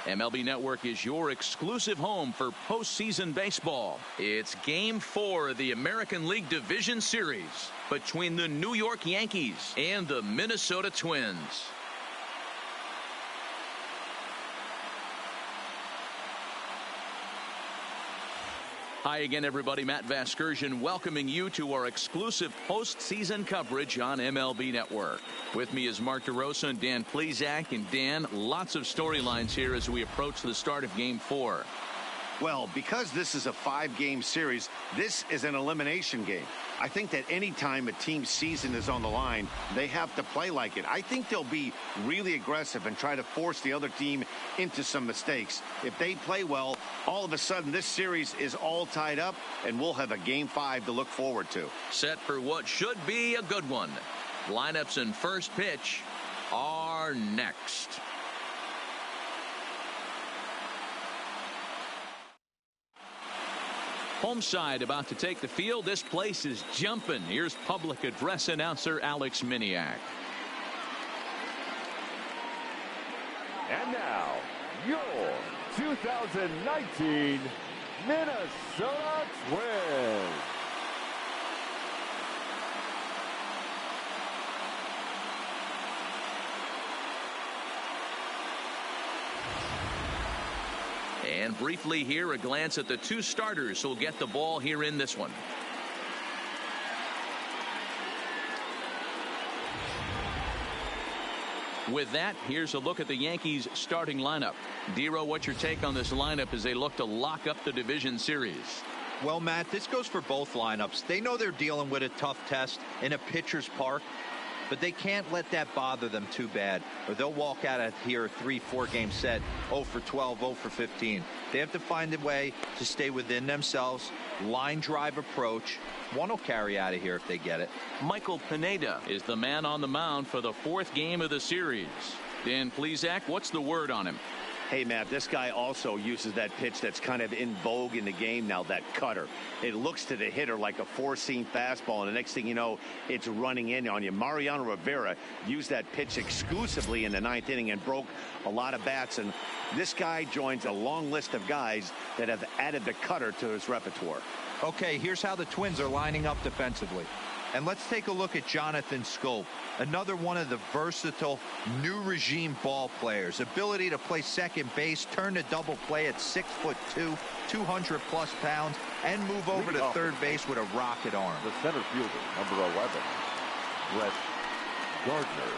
MLB Network is your exclusive home for postseason baseball. It's Game 4 of the American League Division Series between the New York Yankees and the Minnesota Twins. Hi again, everybody. Matt Vasgersian welcoming you to our exclusive postseason coverage on MLB Network. With me is Mark DeRosa and Dan Plesac. And Dan, lots of storylines here as we approach the start of Game 4. Well, because this is a 5-game series, this is an elimination game. I think that any time a team's season is on the line, they have to play like it. I think they'll be really aggressive and try to force the other team into some mistakes. If they play well, all of a sudden this series is all tied up, and we'll have a Game 5 to look forward to. Set for what should be a good one. Lineups and first pitch are next. Home side about to take the field. This place is jumping. Here's public address announcer Alex Miniak. And now, your 2019 Minnesota Twins. And briefly here, a glance at the two starters who'll get the ball here in this one. With that, here's a look at the Yankees starting lineup. Dero, what's your take on this lineup as they look to lock up the division series? Well, Matt, this goes for both lineups. They know they're dealing with a tough test in a pitcher's park, but they can't let that bother them too bad, or they'll walk out of here a 3-4 game set 0 for 12, 0 for 15. They have to find a way to stay within themselves. Line drive approach. One will carry out of here if they get it. Michael Pineda is the man on the mound for the 4th game of the series. Dan Plesac, what's the word on him? Hey, Matt, this guy also uses that pitch that's kind of in vogue in the game now, that cutter. It looks to the hitter like a four-seam fastball, and the next thing you know, it's running in on you. Mariano Rivera used that pitch exclusively in the 9th inning and broke a lot of bats, and this guy joins a long list of guys that have added the cutter to his repertoire. Okay, here's how the Twins are lining up defensively. And let's take a look at Jonathan Schoop, another one of the versatile new regime ball players. Ability to play second base, turn to double play at 6'2", 200+ pounds, and move over to third base with a rocket arm. The center fielder, number 11, Brett Gardner.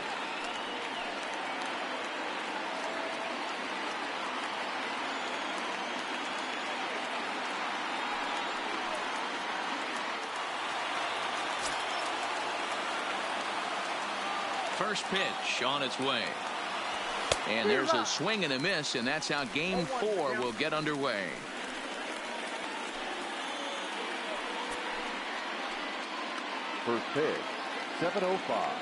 First pitch on its way. And there's a swing and a miss, and that's how Game 4 will get underway. First pitch, 7:05.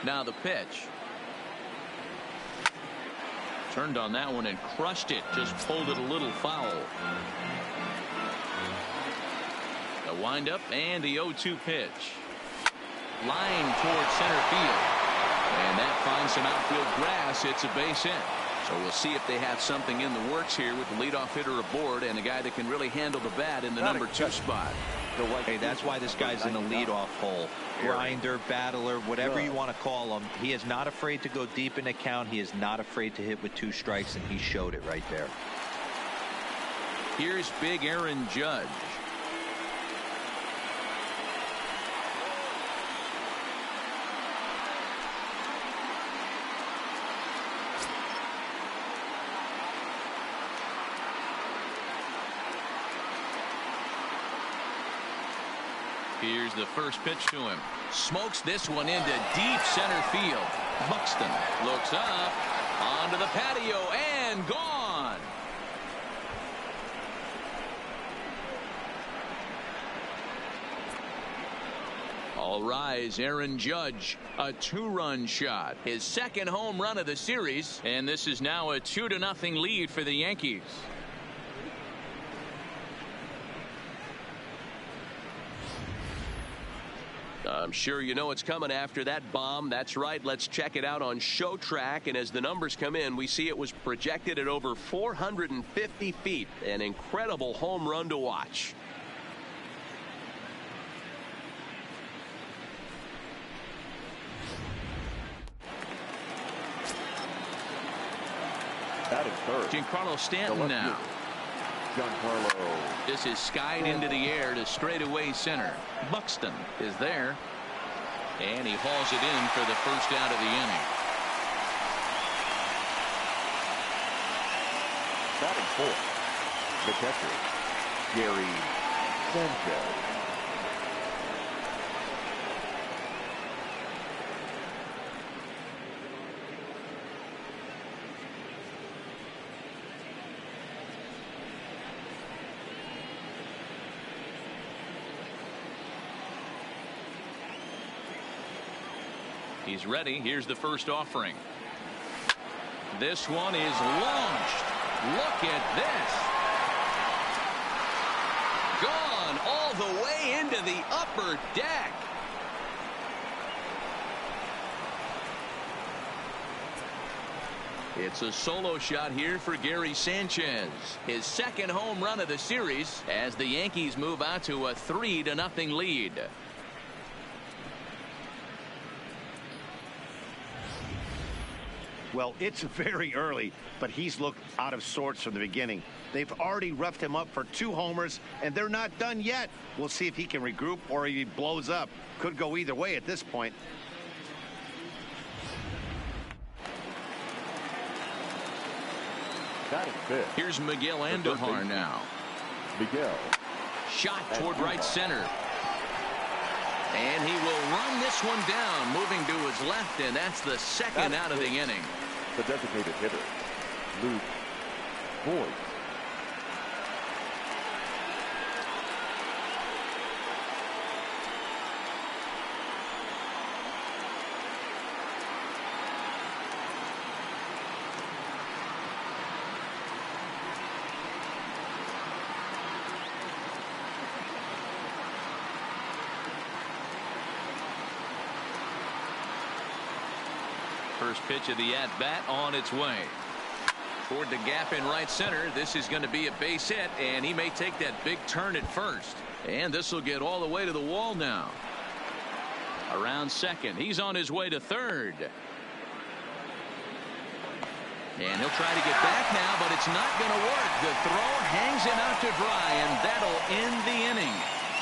Now the pitch. Turned on that one and crushed it. Just pulled it a little foul. The windup and the 0-2 pitch. Line towards center field, and that finds some outfield grass. It's a base hit. So we'll see if they have something in the works here with the leadoff hitter aboard and a guy that can really handle the bat in the number 2 spot. Hey, that's why this guy's in the leadoff hole. Grinder, battler, whatever you want to call him. He is not afraid to go deep in the count. He is not afraid to hit with 2 strikes, and he showed it right there. Here's big Aaron Judge. Here's the first pitch to him. Smokes this one into deep center field. Buxton looks up onto the patio and gone. All rise. Aaron Judge, a 2-run shot. His 2nd home run of the series, and this is now a 2-0 lead for the Yankees. I'm sure you know what's coming after that bomb. That's right. Let's check it out on Show Track. And as the numbers come in, we see it was projected at over 450 feet. An incredible home run to watch. Batting third. Giancarlo Stanton now. Giancarlo. This is skied into the air to straightaway center. Buxton is there. And he hauls it in for the first out of the inning. Batting fourth. The catcher, Gary Sanchez. He's ready. Here's the first offering. This one is launched. Look at this. Gone all the way into the upper deck. It's a solo shot here for Gary Sanchez. His second home run of the series as the Yankees move out to a 3-0 lead. Well, it's very early, but he's looked out of sorts from the beginning. They've already roughed him up for 2 homers, and they're not done yet. We'll see if he can regroup or he blows up. Could go either way at this point. Batting fifth. Here's Miguel Andujar now. Miguel. Shot toward right center. And he will run this one down, moving to his left, and that's the second out of the inning. The designated hitter, Luke Voigt. First pitch of the at-bat on its way. Toward the gap in right center. This is going to be a base hit, and he may take that big turn at first. And this will get all the way to the wall now. Around second. He's on his way to third. And he'll try to get back now, but it's not going to work. The throw hangs him out to dry, and that'll end the inning.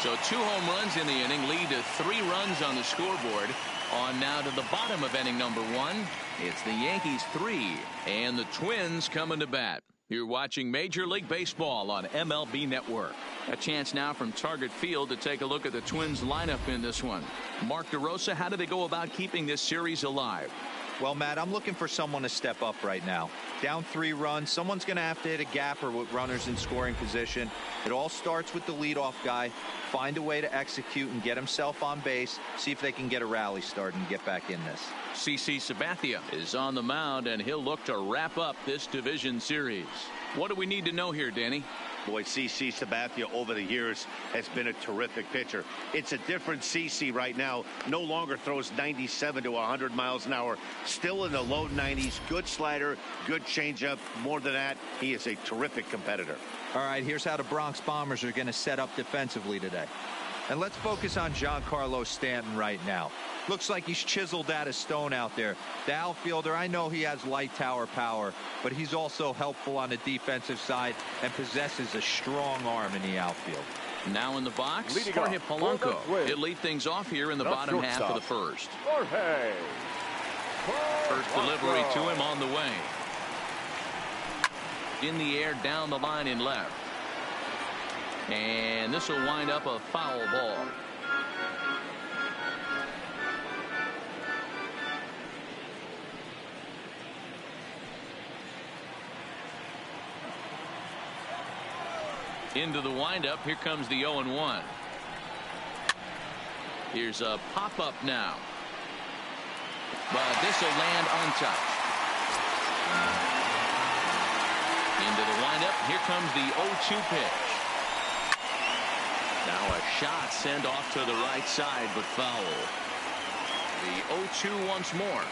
So 2 home runs in the inning lead to 3 runs on the scoreboard. On now to the bottom of inning number 1. It's the Yankees 3 and the Twins coming to bat. You're watching Major League Baseball on MLB Network. A chance now from Target Field to take a look at the Twins lineup in this one. Mark DeRosa, how do they go about keeping this series alive? Well, Matt, I'm looking for someone to step up right now. Down 3 runs, someone's going to have to hit a gapper with runners in scoring position. It all starts with the leadoff guy. Find a way to execute and get himself on base. See if they can get a rally started and get back in this. CC Sabathia is on the mound, and he'll look to wrap up this division series. What do we need to know here, Danny? Boy, CC Sabathia over the years has been a terrific pitcher. It's a different CC right now. No longer throws 97 to 100 miles an hour. Still in the low 90s. Good slider, good changeup. More than that, he is a terrific competitor. All right, here's how the Bronx Bombers are going to set up defensively today. And let's focus on Giancarlo Stanton right now. Looks like he's chiseled out of stone out there. The outfielder, I know he has light tower power, but he's also helpful on the defensive side and possesses a strong arm in the outfield. Now in the box, Leading Jorge off, Polanco. He'll lead things off here in the bottom half of the first. Jorge First delivery to him on the way. In the air, down the line in left. And this will wind up a foul ball. Into the windup. Here comes the 0-1. Here's a pop-up now. But this will land untouched. Into the windup. Here comes the 0-2 pitch. Now a shot sent off to the right side, but foul. The 0-2 once more.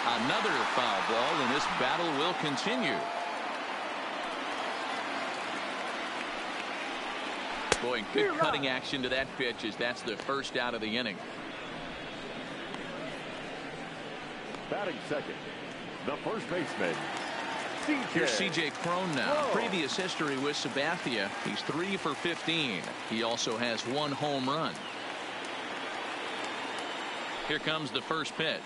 Another foul ball, and this battle will continue. Boy, good cutting action to that pitch as that's the first out of the inning. Batting second, the first baseman, Here's C.J. Cron now. Previous history with Sabathia. He's 3 for 15. He also has 1 home run. Here comes the first pitch.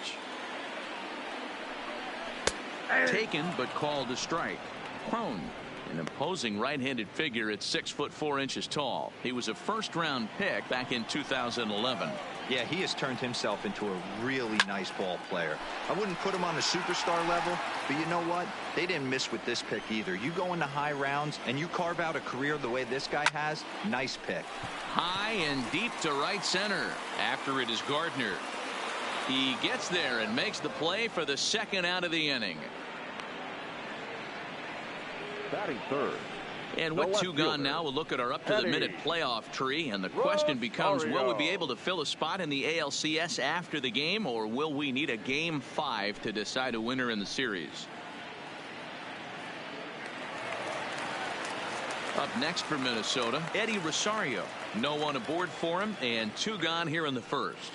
Taken, but called a strike. Cron, an imposing right-handed figure at 6'4" tall. He was a first-round pick back in 2011. Yeah, he has turned himself into a really nice ball player. I wouldn't put him on a superstar level, but you know what? They didn't miss with this pick either. You go into high rounds and you carve out a career the way this guy has. Nice pick. High and deep to right center. After it is Gardner. He gets there and makes the play for the second out of the inning. batting third. And with 2 gone now, we'll look at our up-to-the-minute playoff tree. And the question becomes, will we be able to fill a spot in the ALCS after the game, or will we need a Game 5 to decide a winner in the series? Up next for Minnesota, Eddie Rosario. No one aboard for him, and 2 gone here in the first.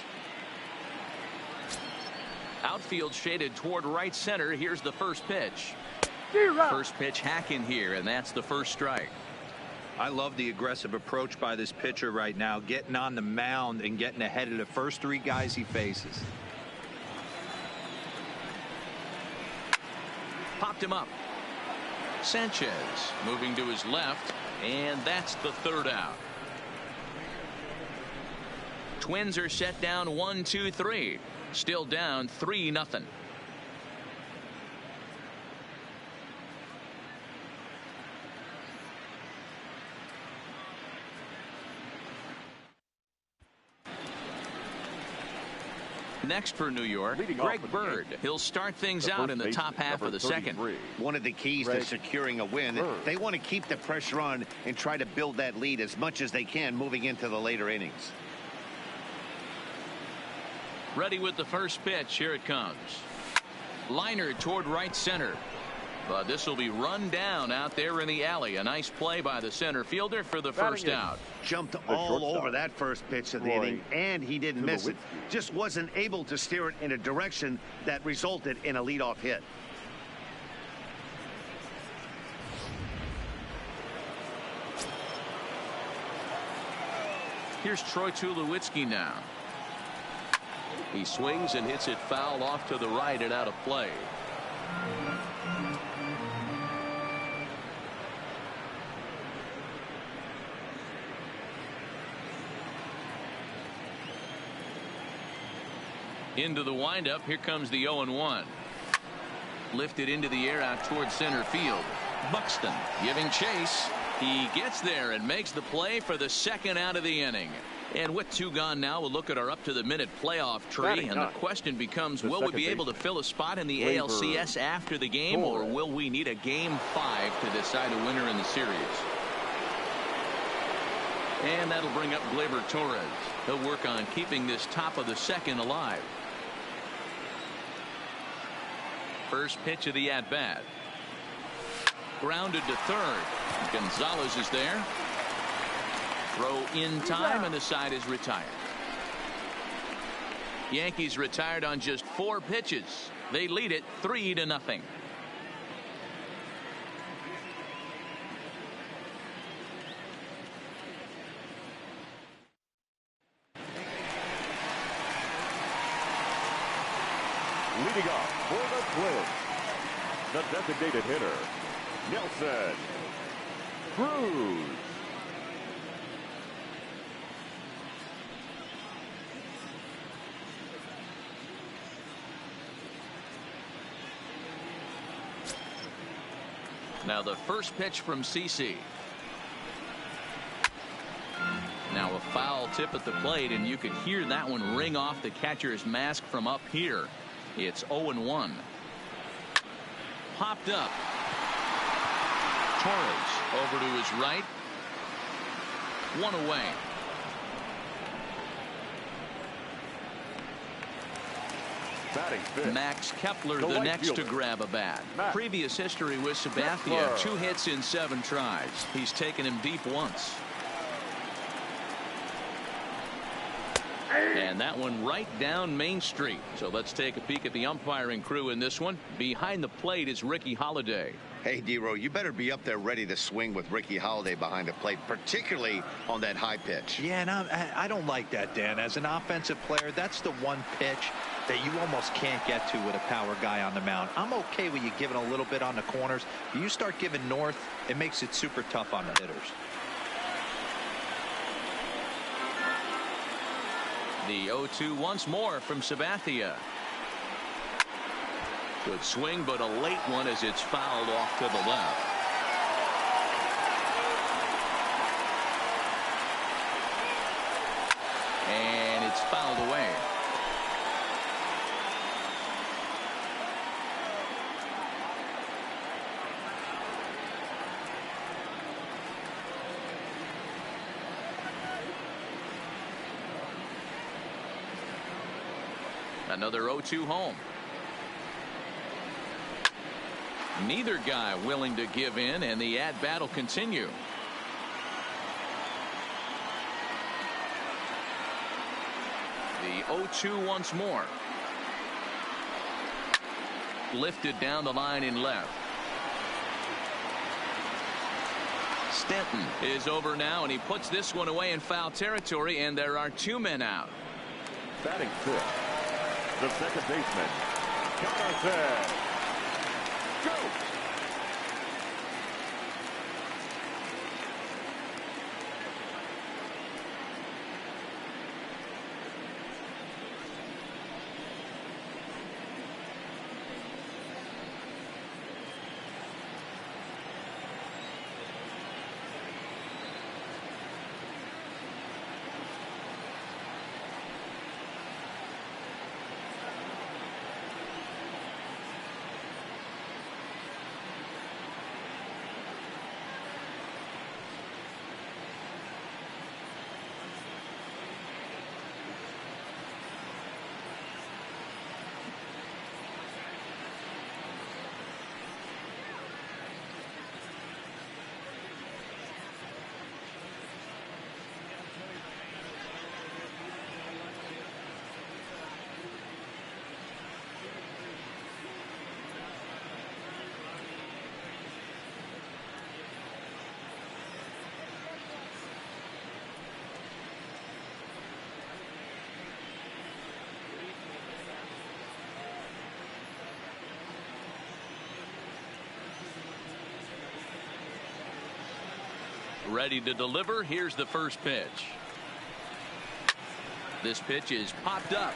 Outfield shaded toward right center. Here's the first pitch. First pitch hacking here, and that's the first strike. I love the aggressive approach by this pitcher right now, getting on the mound and getting ahead of the first 3 guys he faces. Popped him up. Sanchez moving to his left, and that's the third out. Twins are set down 1-2-3. Still down 3-0. Next for New York, Greg Bird. He'll start things out in the top half of the second. One of the keys to securing a win, they want to keep the pressure on and try to build that lead as much as they can moving into the later innings. Ready with the first pitch. Here it comes. Liner toward right center. But this will be run down out there in the alley. A nice play by the center fielder for the first out. Jumped all over that first pitch of the inning, and he didn't miss it. Just wasn't able to steer it in a direction that resulted in a leadoff hit. Here's Troy Tulowitzki now. He swings and hits it foul off to the right and out of play. Into the windup. Here comes the 0-1. Lifted into the air out towards center field. Buxton giving chase. He gets there and makes the play for the second out of the inning. And with 2 gone now, we'll look at our up-to-the-minute playoff tree. And the question becomes, will we be able to fill a spot in the ALCS after the game, or will we need a Game 5 to decide a winner in the series? And that'll bring up Gleyber Torres. He'll work on keeping this top of the second alive. First pitch of the at-bat. Grounded to third. Gonzalez is there. Throw in time, and the side is retired. Yankees retired on just 4 pitches. They lead it 3-0. Leading off for the Twins, the designated hitter, Nelson Cruz. Now the first pitch from CC. Now a foul tip at the plate, and you could hear that one ring off the catcher's mask from up here. It's 0-1. Popped up. Torres over to his right. One away. Batting fifth, Max Kepler, the right next fielder. to grab a bat. Max Previous history with Sabathia, Kepler. 2 hits in 7 tries. He's taken him deep once. And that one right down Main Street. So let's take a peek at the umpiring crew in this one. Behind the plate is Ricky Holiday. Hey, D-Row, you better be up there ready to swing with Ricky Holiday behind the plate, particularly on that high pitch. Yeah, and I don't like that, Dan. As an offensive player, that's the one pitch that you almost can't get to with a power guy on the mound. I'm okay with you giving a little bit on the corners. You start giving north, it makes it super tough on the hitters. The 0-2 once more from Sabathia. Good swing, but a late one as it's fouled off to the left. And it's fouled away. Another 0-2 home. Neither guy willing to give in, and the at-bat will continue. The 0-2 once more. Lifted down the line in left. Stanton is over now, and he puts this one away in foul territory, and there are 2 men out. Batting fifth, the second baseman, Jonathan. Go! Ready to deliver. Here's the first pitch. This pitch is popped up.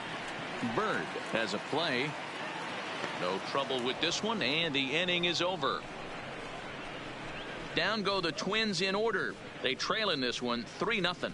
Bird has a play. No trouble with this one, and the inning is over. Down go the Twins in order. They trail in this one 3-0.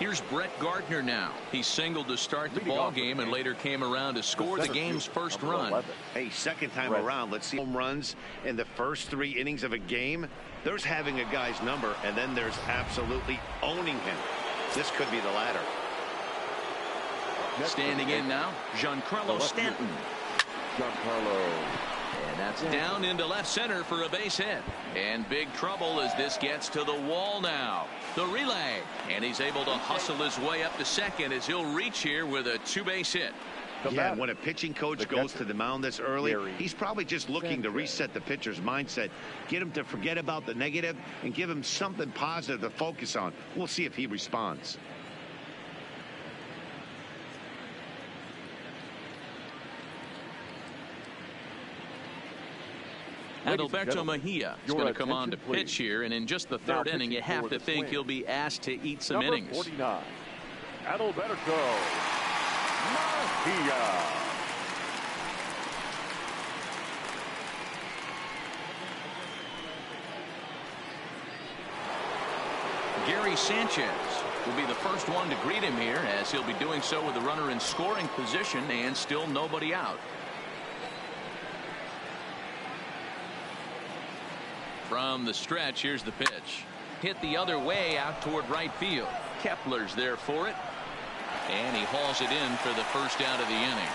Here's Brett Gardner now. He singled to start the ball game and later came around to score the game's first run. Hey, second time around, let's see home runs in the first 3 innings of a game. There's having a guy's number, and then there's absolutely owning him. This could be the latter. Standing in now, Giancarlo Stanton. Giancarlo. And that's down into left center for a base hit. And big trouble as this gets to the wall now. The relay. And he's able to hustle his way up to second as he'll reach here with a 2-base hit. Yeah, when a pitching coach goes to the mound this early, he's probably just looking to reset the pitcher's mindset, get him to forget about the negative, and give him something positive to focus on. We'll see if he responds. Adalberto Mejia is going to come on to pitch here, and in just the third inning, you have to think he'll be asked to eat some innings. 49, Adalberto Mejia. Gary Sanchez will be the first one to greet him here, as he'll be doing so with the runner in scoring position and still nobody out. From the stretch, here's the pitch. Hit the other way out toward right field. Kepler's there for it, and he hauls it in for the first out of the inning.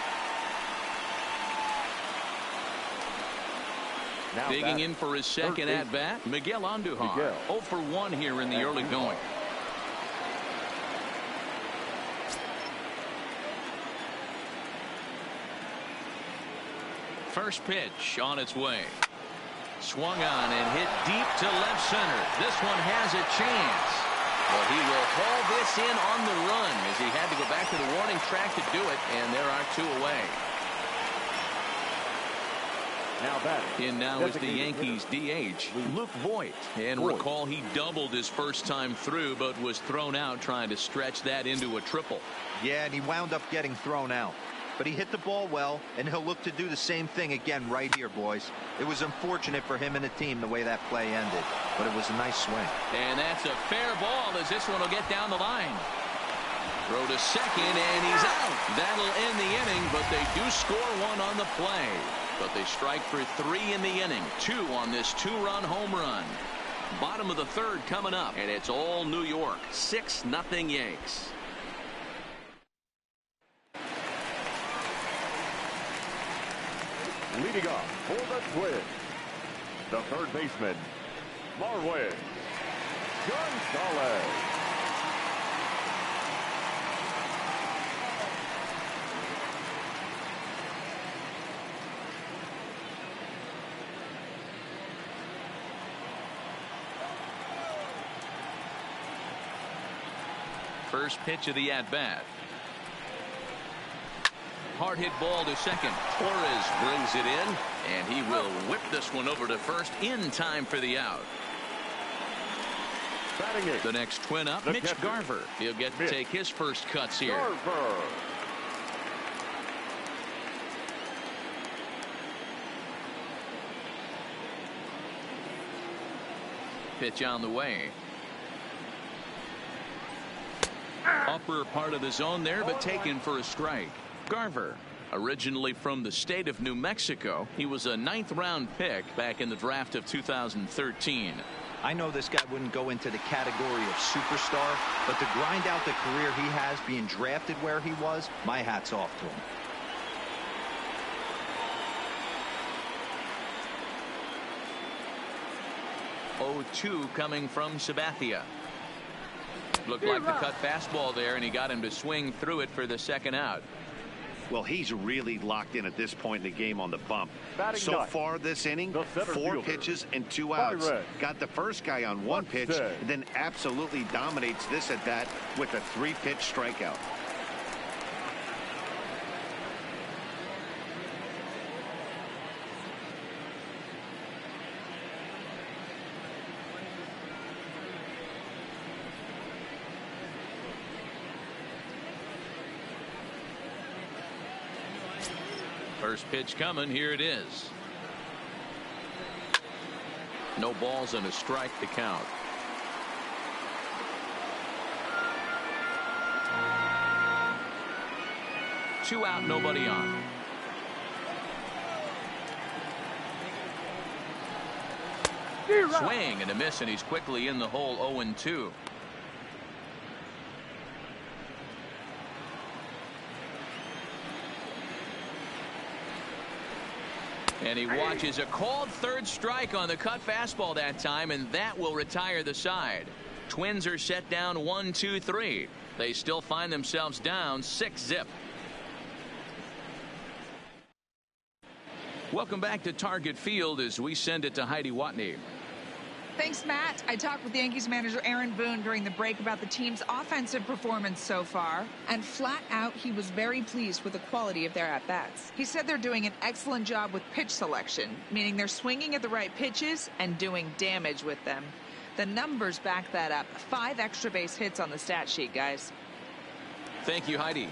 Now digging in for his second at bat, Miguel Andujar. 0 for 1 here in the early going. First pitch on its way. Swung on and hit deep to left center. This one has a chance. Well, he will haul this in on the run, as he had to go back to the warning track to do it, and there are 2 away. Now batting. In now is the Yankees DH, Luke Voit. And recall, he doubled his first time through, but was thrown out trying to stretch that into a triple. Yeah, and he wound up getting thrown out. But he hit the ball well, and he'll look to do the same thing again right here, boys. It was unfortunate for him and the team the way that play ended, but it was a nice swing. And that's a fair ball, as this one will get down the line. Throw to second, and he's out. That'll end the inning, but they do score 1 on the play. But they strike for 3 in the inning, 2 on this 2-run home run. Bottom of the 3rd coming up, and it's all New York. 6-0 Yanks. Leading off for the Twins, the third baseman, Marwin Gonzalez. First pitch of the at-bat. Hard hit ball to second. Torres brings it in, and he will whip this one over to first in time for the out. The next twin up, Mitch Garver. He'll get to take his first cuts here. Garver. Pitch on the way. Upper part of the zone there, but taken for a strike. Garver, originally from the state of New Mexico, he was a 9th-round pick back in the draft of 2013. I know this guy wouldn't go into the category of superstar, but to grind out the career he has being drafted where he was, my hat's off to him. (0-2) coming from Sabathia. Looked like the cut fastball there, and he got him to swing through it for the second out. Well, he's really locked in at this point in the game on the bump. So far this inning, 4 pitches and 2 outs. Got the first guy on 1 pitch, and then absolutely dominates this at bat with a 3-pitch strikeout. First pitch coming. Here it is. No balls and a strike to count. Two out, nobody on. Swing and a miss, and he's quickly in the hole. 0-2. And he watches a called third strike on the cut fastball that time, and that will retire the side. Twins are set down 1-2-3. They still find themselves down 6-0. Welcome back to Target Field as we send it to Heidi Watney. Thanks, Matt. I talked with Yankees manager Aaron Boone during the break about the team's offensive performance so far, and flat out, he was very pleased with the quality of their at-bats. He said they're doing an excellent job with pitch selection, meaning they're swinging at the right pitches and doing damage with them. The numbers back that up. 5 extra base hits on the stat sheet, guys. Thank you, Heidi.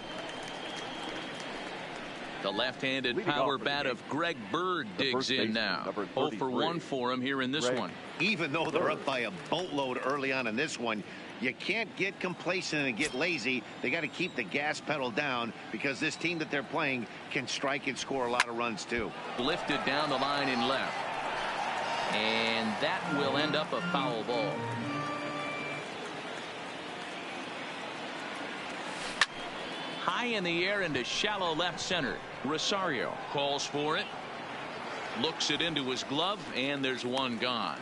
The left-handed Leading power off for the bat of Yankees, Greg Bird the digs first in baseman, now. number 0 for 1 33, for him here in this Greg one. Even though they're up by a boatload early on in this one, you can't get complacent and get lazy. They got to keep the gas pedal down because this team that they're playing can strike and score a lot of runs too. Lifted down the line in left. And that will end up a foul ball. High in the air into shallow left center. Rosario calls for it. Looks it into his glove, and there's one gone.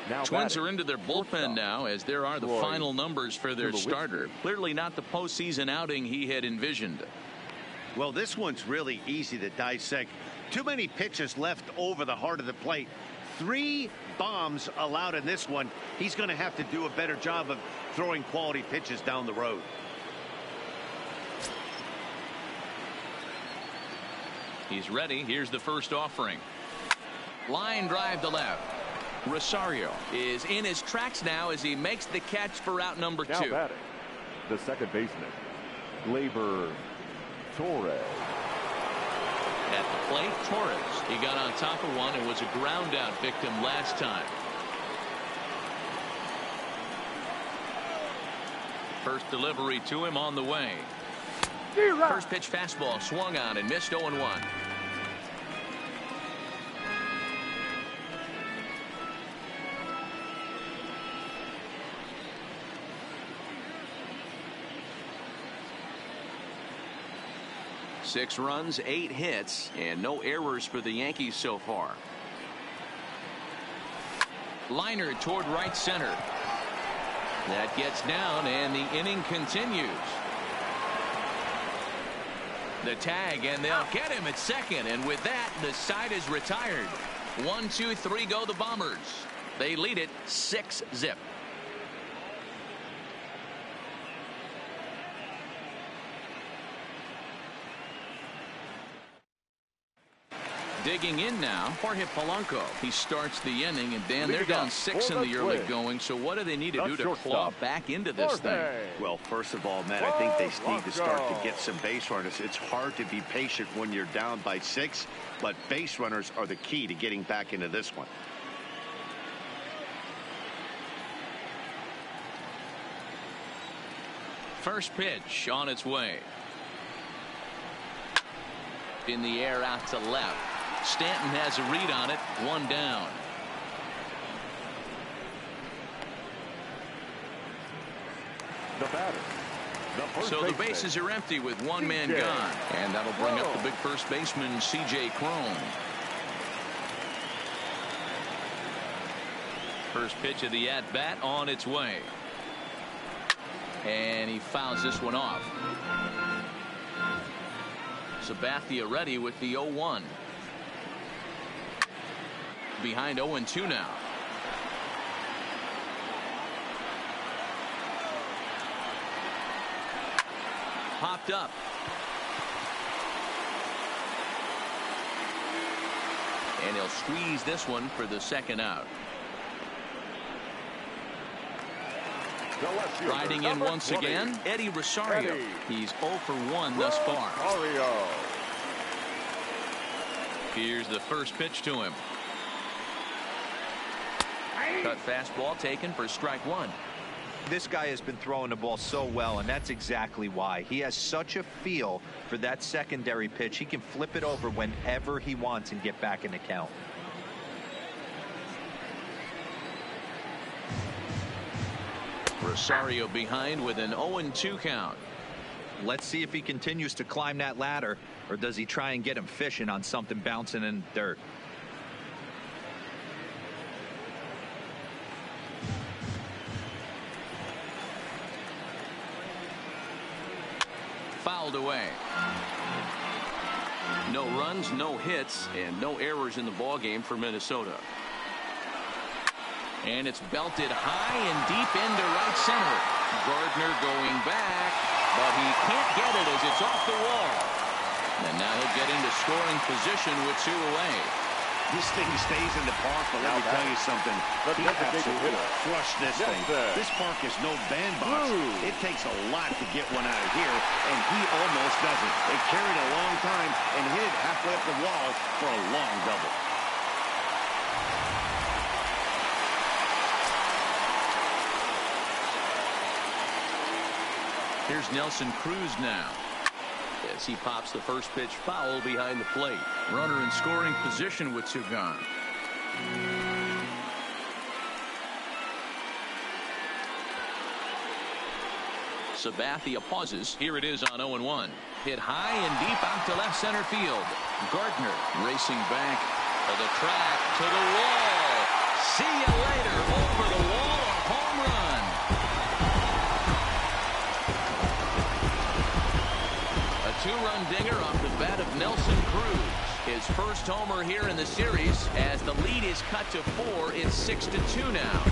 Now Twins batting, are into their bullpen shortstop, now, as there are the Troy final numbers for their Tulowitzki. starter. Clearly not the postseason outing he had envisioned. Well, this one's really easy to dissect. Too many pitches left over the heart of the plate. 3 bombs allowed in this one. He's going to have to do a better job of throwing quality pitches down the road. He's ready. Here's the first offering. Line drive to left. Rosario is in his tracks now as he makes the catch for out number now 2. batting, the second baseman, Gleyber Torres. At the plate, Torres. He got on top of one and was a ground out victim last time. First delivery to him on the way. First pitch fastball swung on and missed 0-1. Six runs, 8 hits, and no errors for the Yankees so far. Liner toward right center. That gets down, and the inning continues. The tag, and they'll get him at second, and with that, the side is retired. 1, 2, 3 go the Bombers. They lead it 6-0. Digging in now, Jorge Polanco. He starts the inning, and Dan, they're down 6 in the early going. So what do they need to do to claw back into this thing? Well, first of all, Matt, I think they need to start to get some base runners. It's hard to be patient when you're down by 6, but base runners are the key to getting back into this one. First pitch on its way. In the air out to left. Stanton has a read on it. 1 down. The batter, So the bases are empty with 1 man gone. And that'll bring up the big first baseman, C.J. Cron. First pitch of the at-bat on its way. And he fouls this one off. Sabathia ready with the 0-1. Behind 0-2 now. Popped up. And he'll squeeze this one for the second out. Riding in once again, Eddie Rosario. He's 0 for 1 thus far. Here's the first pitch to him. Cut fastball taken for strike 1. This guy has been throwing the ball so well, and that's exactly why. He has such a feel for that secondary pitch. He can flip it over whenever he wants and get back in the count. Rosario behind with an 0-2 count. Let's see if he continues to climb that ladder, or does he try and get him fishing on something bouncing in dirt. Fouled away. No runs, no hits, and no errors in the ball game for Minnesota. And it's belted high and deep into right center. Gardner going back, but he can't get it as it's off the wall. And now he'll get into scoring position with 2 away. This thing stays in the park, but let me tell you something. He absolutely crushed this thing. This park is no bandbox. It takes a lot to get one out of here, and he almost does it. It carried a long time and hit it halfway up the wall for a long double. Here's Nelson Cruz now. As he pops the first pitch foul behind the plate. Runner in scoring position with two gone. Sabathia pauses. Here it is on 0-1. Hit high and deep out to left center field. Gardner racing back to the track, to the wall. See you later. Over the wall, a home run. A two-run dinger off the bat of Nelson Cruz. His first homer here in the series as the lead is cut to 4. It's 6-2 now.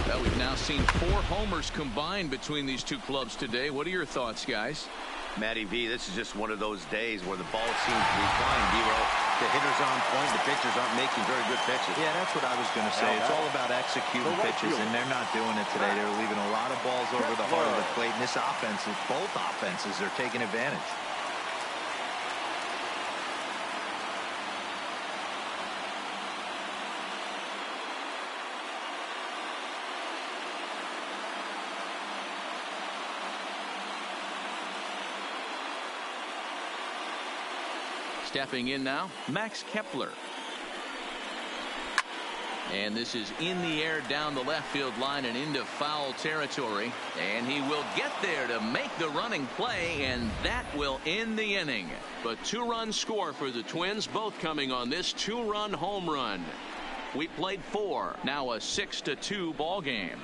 Well, we've now seen 4 homers combined between these two clubs today. What are your thoughts, guys? Matty V, this is just one of those days where the ball seems to be flying, D-Roll. The hitter's on point, the pitchers aren't making very good pitches. Yeah, that's what I was going to say. It's all about executing pitches, and they're not doing it today. They're leaving a lot of balls over the heart of the plate, and this offense, both offenses are taking advantage. Stepping in now, Max Kepler. And this is in the air down the left field line and into foul territory. And he will get there to make the running play, and that will end the inning. But 2-run score for the Twins, both coming on this 2-run home run. We played 4, now a 6-2 ball game.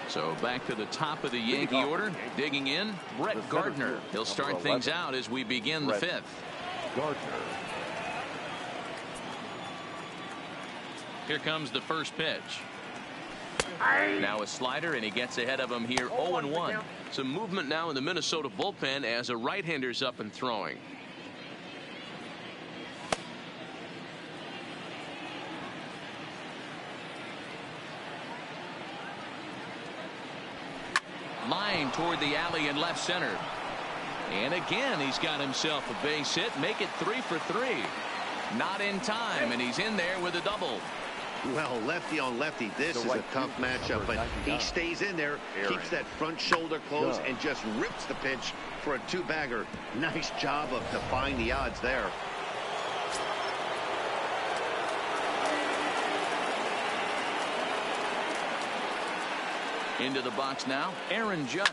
So back to the top of the Yankee order. Digging in, Brett Gardner. He'll start things out as we begin the 5th. Gardner. Here comes the first pitch. Now a slider, and he gets ahead of him here 0-1. Some movement now in the Minnesota bullpen as a right-hander's up and throwing. Line toward the alley in left center. And again, he's got himself a base hit. Make it 3 for 3. Not in time, and he's in there with a double. Well, lefty on lefty, this is a tough matchup, but he stays in there, keeps that front shoulder close, and just rips the pitch for a 2-bagger. Nice job of defying the odds there. Into the box now, Aaron Judge.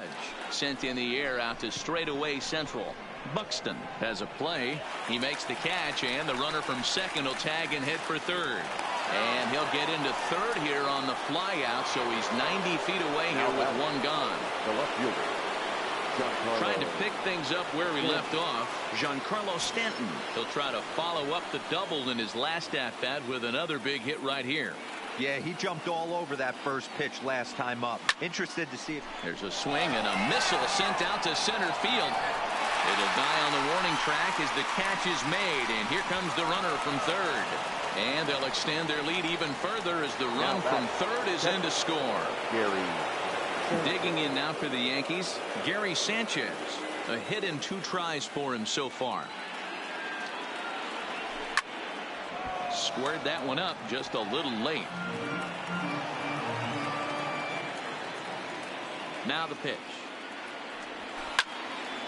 Sent in the air out to straightaway central. Buxton has a play. He makes the catch, and the runner from second will tag and hit for third. And he'll get into third here on the fly out, so he's 90 feet away here with 1 gone. The left fielder. Trying to pick things up where he left off, Giancarlo Stanton. He'll try to follow up the double in his last at-bat with another big hit right here. Yeah, he jumped all over that first pitch last time up. Interested to see if there's a swing and a missile sent out to center field. It'll die on the warning track as the catch is made, and here comes the runner from third. And they'll extend their lead even further as the run from third is in to score. Digging in now for the Yankees, Gary Sanchez. A hit in 2 tries for him so far. Squared that one up just a little late. Now the pitch.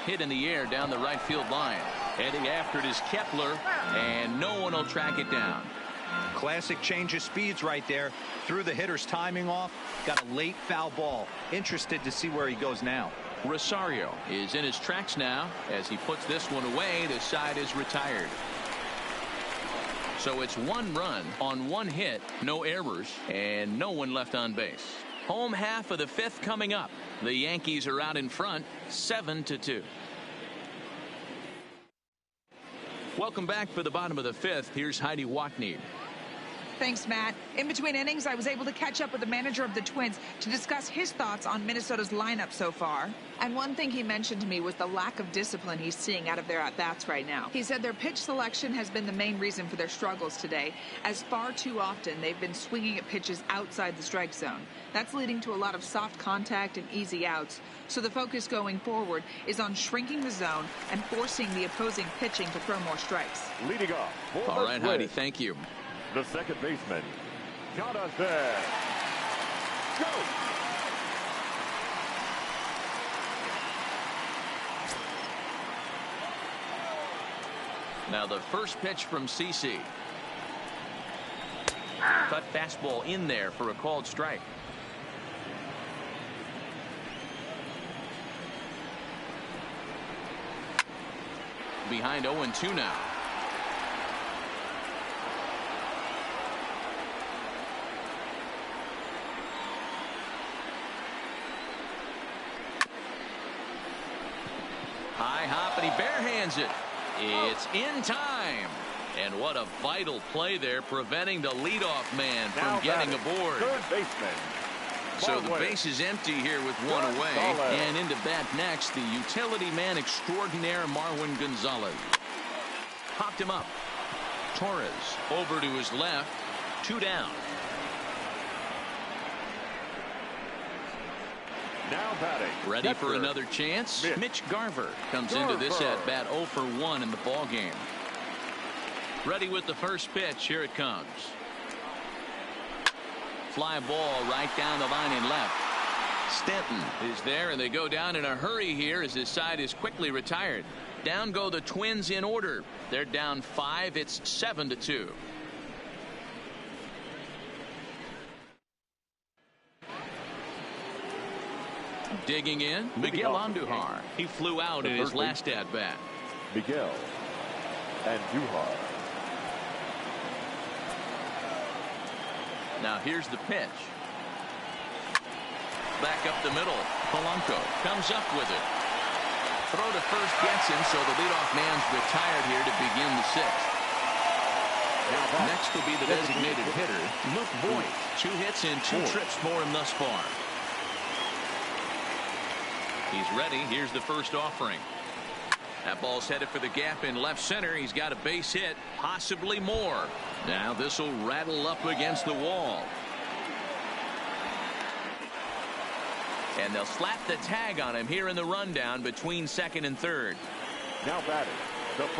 Hit in the air down the right field line. Heading after it is Kepler, and no one will track it down. Classic change of speeds right there. Threw the hitter's timing off. Got a late foul ball. Interested to see where he goes now. Rosario is in his tracks now. As he puts this one away, the side is retired. So it's 1 run on 1 hit, no errors, and no one left on base. Home half of the 5th coming up. The Yankees are out in front, 7-2. Welcome back for the bottom of the 5th. Here's Heidi Watney. Thanks, Matt. In between innings, I was able to catch up with the manager of the Twins to discuss his thoughts on Minnesota's lineup so far. And one thing he mentioned to me was the lack of discipline he's seeing out of their at-bats right now. He said their pitch selection has been the main reason for their struggles today, as far too often they've been swinging at pitches outside the strike zone. That's leading to a lot of soft contact and easy outs. So the focus going forward is on shrinking the zone and forcing the opposing pitching to throw more strikes. Leading off. All right, Heidi, thank you. The second baseman, Jonathan. Go! Now the first pitch from CC. Cut fastball in there for a called strike. Behind 0-2 now. High hop, and he barehands it. It's in time. And what a vital play there, preventing the leadoff man from getting aboard. Third baseman. So the base is empty here with one away. And into bat next, the utility man extraordinaire, Marwin Gonzalez. Popped him up. Torres over to his left. 2 down. Now batting. Ready for another chance? Mitch Garver comes into this at bat 0 for 1 in the ball game. Ready with the first pitch. Here it comes. Fly ball right down the line and left. Stanton is there, and they go down in a hurry here as his side is quickly retired. Down go the Twins in order. They're down 5. It's 7-2. Digging in, Miguel Andujar. He flew out in his last at bat. Miguel Andujar. Now here's the pitch. Back up the middle. Polanco comes up with it. Throw to first gets him, so the leadoff man's retired here to begin the 6th. Next will be the designated hitter, Luke Voigt. 2 hits and 2 trips for him thus far. He's ready. Here's the first offering. That ball's headed for the gap in left center. He's got a base hit, possibly more. Now this will rattle up against the wall. And they'll slap the tag on him here in the rundown between second and third. Now batting.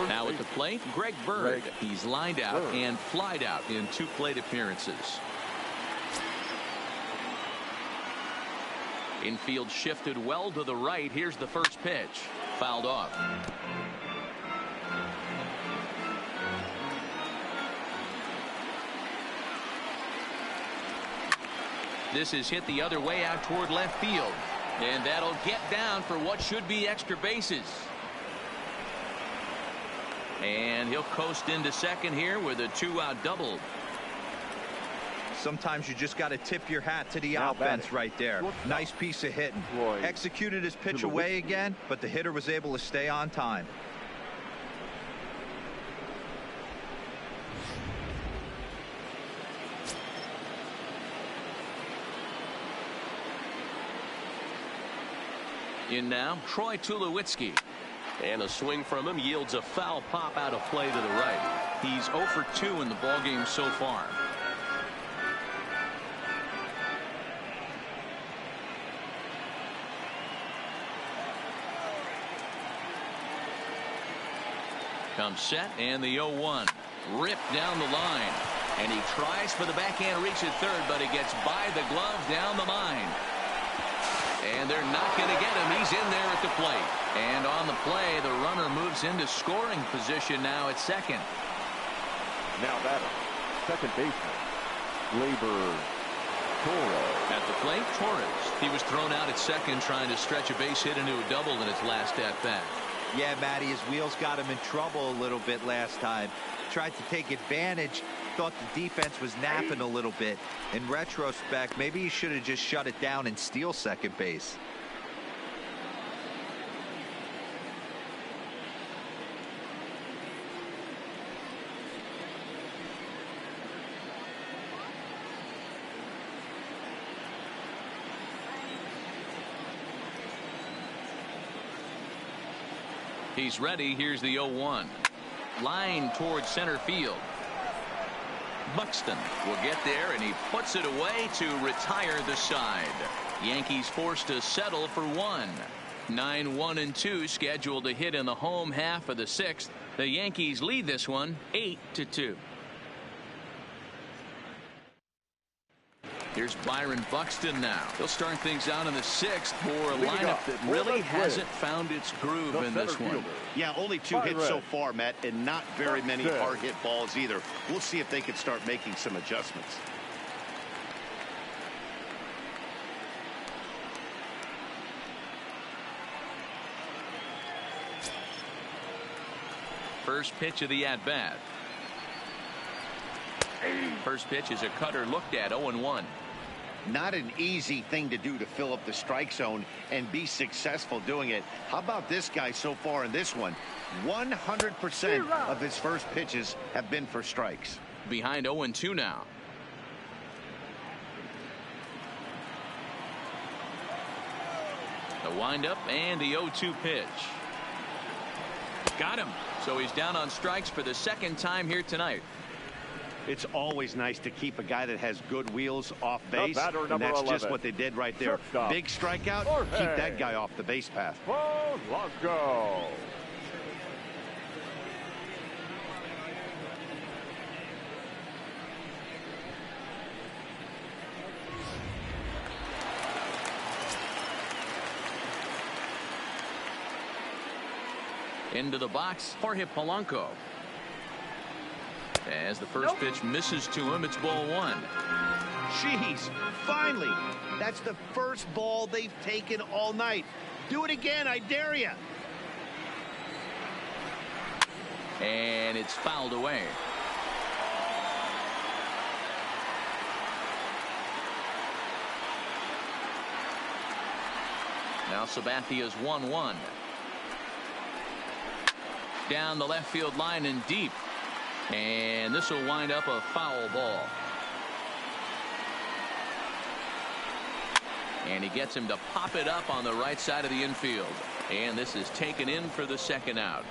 Now at the plate, Greg Bird. He's lined out and flied out in 2 plate appearances. Infield shifted well to the right. Here's the first pitch. Fouled off. This is hit the other way out toward left field. And that'll get down for what should be extra bases. And he'll coast into second here with a 2-out double. Sometimes you just got to tip your hat to the offense right there. Nice piece of hitting. Executed his pitch away again, but the hitter was able to stay on time. In now, Troy Tulowitzki. And a swing from him yields a foul pop out of play to the right. He's 0 for 2 in the ballgame so far. Comes set, and the 0-1. Ripped down the line. And he tries for the backhand reach at third, but he gets by the glove down the line. And they're not going to get him. He's in there at the plate. And on the play, the runner moves into scoring position now at second. Now batting. Second baseman, Gleyber Torres. At the plate, Torres. He was thrown out at second trying to stretch a base hit into a double in his last at-bat. Yeah, Matty, his wheels got him in trouble a little bit last time. Tried to take advantage. Thought the defense was napping a little bit. In retrospect, maybe he should have just shut it down and steal second base. He's ready. Here's the 0-1. Line towards center field. Buxton will get there, and he puts it away to retire the side. Yankees forced to settle for one. 9-1-2 scheduled to hit in the home half of the sixth. The Yankees lead this one 8-2. Here's Byron Buxton now. He'll start things out in the sixth for a lineup that really hasn't found its groove in this one. Yeah, only 2 hits so far, Matt, and not very many hard hit balls either. We'll see if they can start making some adjustments. First pitch of the at-bat. First pitch is a cutter looked at. 0-1. Not an easy thing to do to fill up the strike zone and be successful doing it. How about this guy so far in this one? 100% of his first pitches have been for strikes. Behind 0-2 now. The windup and the 0-2 pitch. Got him. So he's down on strikes for the second time here tonight. It's always nice to keep a guy that has good wheels off base, and that's 11. just what they did right there. Big strikeout, keep that guy off the base path. Well, let's go. Into the box, Jorge Polanco. As the first pitch misses to him, it's ball one. Jeez, finally. That's the first ball they've taken all night. Do it again, I dare you. And it's fouled away. Now Sabathia's 1-1. Down the left field line and deep. And this will wind up a foul ball. And he gets him to pop it up on the right side of the infield. And this is taken in for the second out.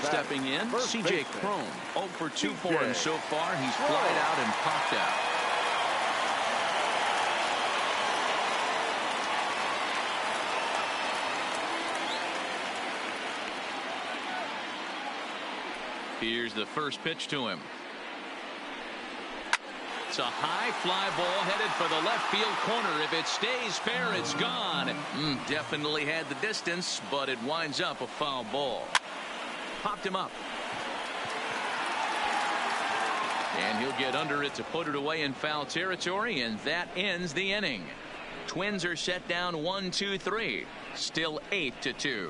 Stepping in, C.J. Cron. 0 for 2 for him so far. He's flied out and popped out. Here's the first pitch to him. It's a high fly ball headed for the left field corner. If it stays fair, it's gone. Definitely had the distance, but it winds up a foul ball. Popped him up. And he'll get under it to put it away in foul territory, and that ends the inning. Twins are set down 1-2-3. Still 8-2.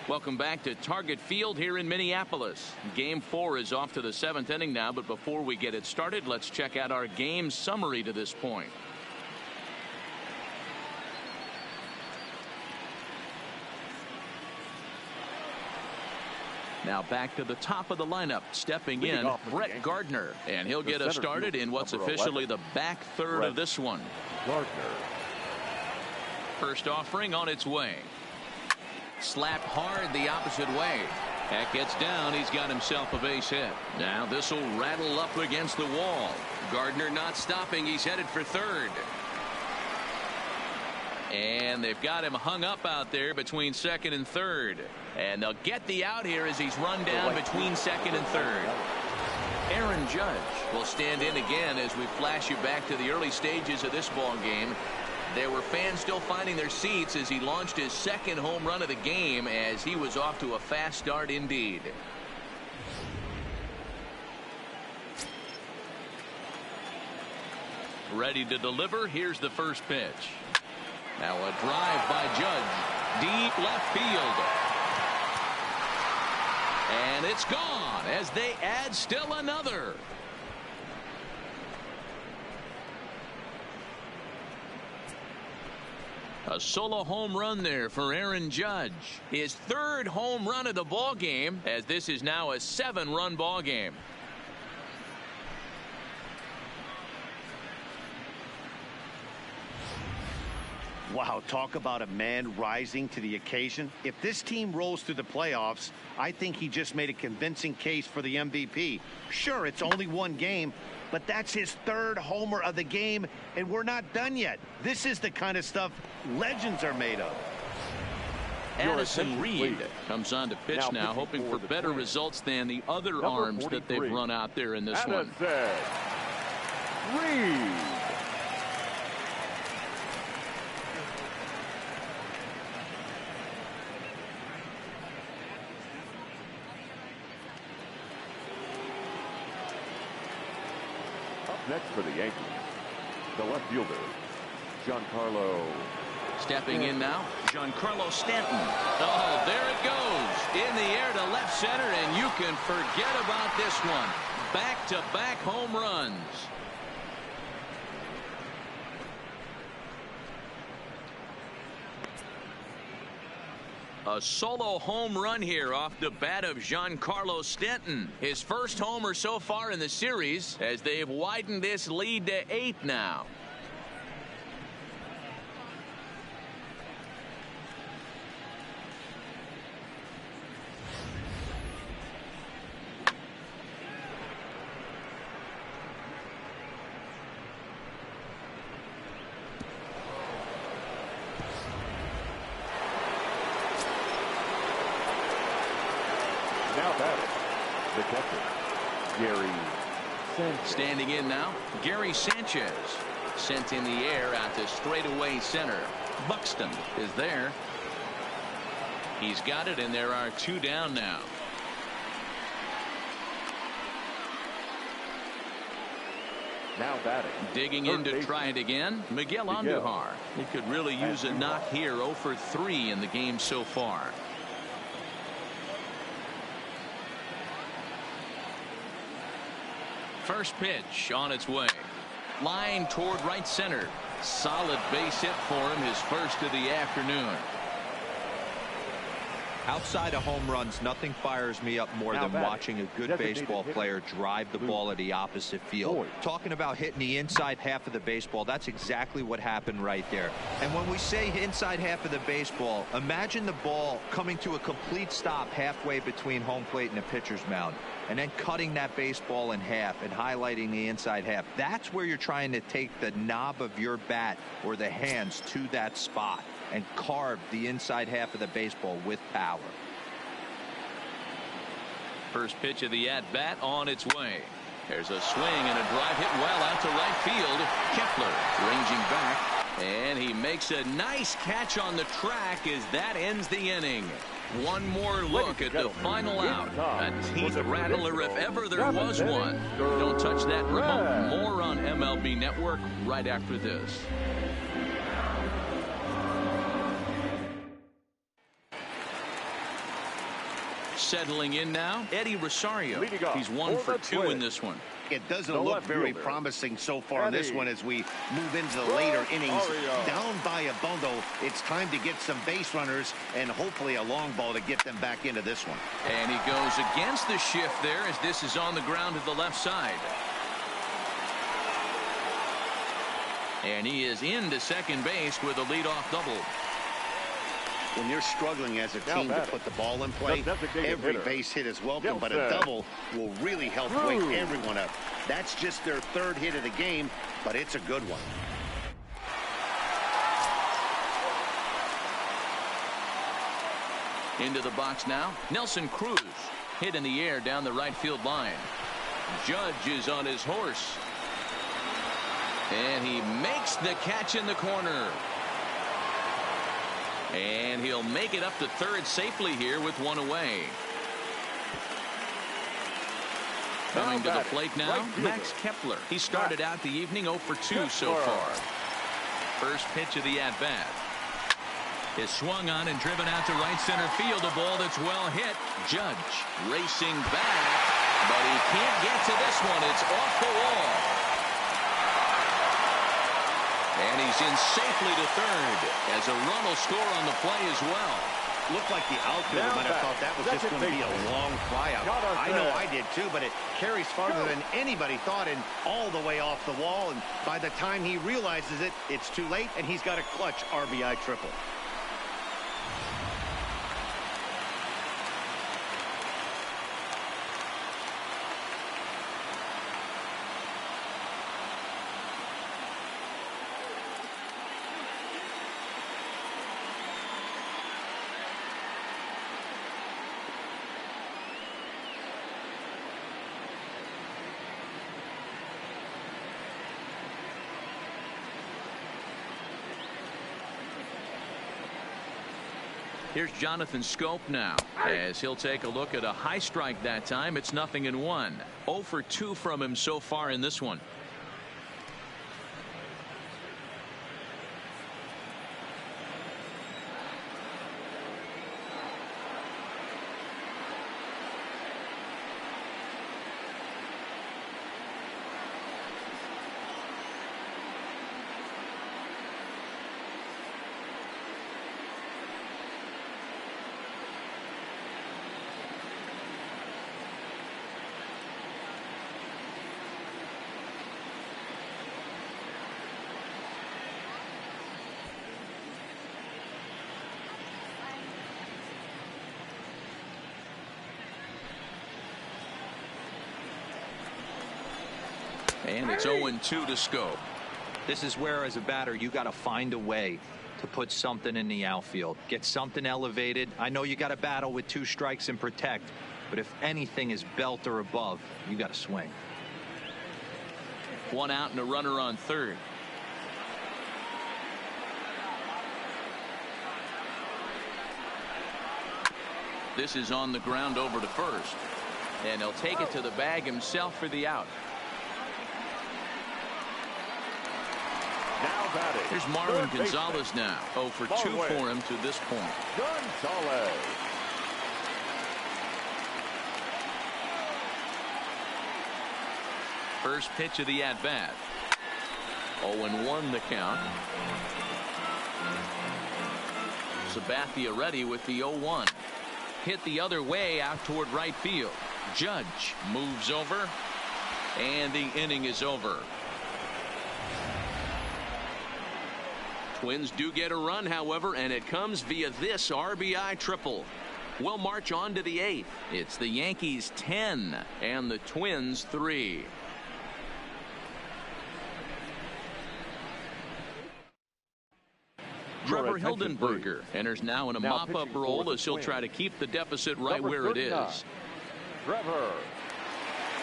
Welcome back to Target Field here in Minneapolis. Game 4 is off to the 7th inning now, but before we get it started, let's check out our game summary to this point. Now back to the top of the lineup, stepping in, Brett Gardner, and he'll get us started in what's officially the back third of this one. Gardner. First offering on its way. Slapped hard the opposite way. That gets down. He's got himself a base hit. Now this will rattle up against the wall. Gardner not stopping. He's headed for third. And they've got him hung up out there between second and third. And they'll get the out here as he's run down between second and third. Aaron Judge will stand in again as we flash you back to the early stages of this ball game. There were fans still finding their seats as he launched his second home run of the game, as he was off to a fast start indeed. Ready to deliver. Here's the first pitch. Now a drive by Judge. Deep left field. And it's gone as they add still another. A solo home run there for Aaron Judge. His third home run of the ball game, as this is now a 7-run ball game. Wow, talk about a man rising to the occasion. If this team rolls through the playoffs, I think he just made a convincing case for the MVP. Sure, it's only one game, but that's his third homer of the game, and we're not done yet. This is the kind of stuff legends are made of. Addison Reed comes on to pitch now, hoping for better results than the other arms that they've run out there in this one. Reed. Next for the Yankees, the left fielder, Giancarlo. Stepping in now, Giancarlo Stanton. Oh, there it goes. In the air to left center, and you can forget about this one. Back-to-back home runs. A solo home run here off the bat of Giancarlo Stanton. His first homer so far in the series as they've widened this lead to 8 now. Now batting, the catcher, Gary Sanchez. Standing in now, Gary Sanchez. Sent in the air out to straightaway center. Buxton is there. He's got it, and there are 2 down now. Now batting. Digging in to try it again, Miguel Andujar. He could really use a knock here. 0 for 3 in the game so far. First pitch on its way. Line toward right center. Solid base hit for him, his first of the afternoon. Outside of home runs, nothing fires me up more than watching a good baseball player drive the ball at the opposite field. Talking about hitting the inside half of the baseball, that's exactly what happened right there. And when we say inside half of the baseball, imagine the ball coming to a complete stop halfway between home plate and the pitcher's mound, and then cutting that baseball in half and highlighting the inside half. That's where you're trying to take the knob of your bat or the hands to that spot and carve the inside half of the baseball with power. First pitch of the at-bat on its way. There's a swing and a drive hit well out to right field. Kepler ranging back, and he makes a nice catch on the track as that ends the inning. One more look at the final out. A teeth rattler if ever there was one. Don't touch that remote. More on MLB Network right after this. Settling in now, Eddie Rosario. He's 1 for 2 in this one. It doesn't look very promising so far in this one as we move into the later innings. Down by a bundle, it's time to get some base runners and hopefully a long ball to get them back into this one. And he goes against the shift there as this is on the ground to the left side. And he is into second base with a leadoff double. When you're struggling as a team to put the ball in play, every base hit is welcome, but a double will really help wake everyone up. That's just their 3rd hit of the game, but it's a good one. Into the box now, Nelson Cruz. Hit in the air down the right field line. Judge is on his horse. And he makes the catch in the corner. And he'll make it up to third safely here with 1 away. Coming to the plate now, Max Kepler. He started out the evening 0 for 2 so far. First pitch of the at-bat is swung on and driven out to right center field. A ball that's well hit. Judge racing back, but he can't get to this one. It's off the wall. And he's in safely to third as a run will score on the play as well. Looked like the outfielder might have thought that was just going to be a long flyout. I know I did too, but it carries farther than anybody thought and all the way off the wall. And by the time he realizes it, it's too late, and he's got a clutch RBI triple. Here's Jonathan Scope now as he'll take a look at a high strike that time. It's 0-1. 0 for 2 from him so far in this one. And it's 0-2 to Scope. This is where, as a batter, you got to find a way to put something in the outfield. Get something elevated. I know you got to battle with 2 strikes and protect, but if anything is belt or above, you got to swing. 1 out and a runner on third. This is on the ground over to first. And he'll take it to the bag himself for the out. Now batting. Here's Marwin Gonzalez now. 0 for 2 for him to this point. Gonzalez. First pitch of the at-bat. 0-1 the count. Sabathia ready with the 0-1. Hit the other way out toward right field. Judge moves over, and the inning is over. Twins do get a run, however, and it comes via this RBI triple. We'll march on to the 8th. It's the Yankees 10 and the Twins 3. Trevor Hildenberger enters now in a mop-up role as he'll try to keep the deficit right where it is. Trevor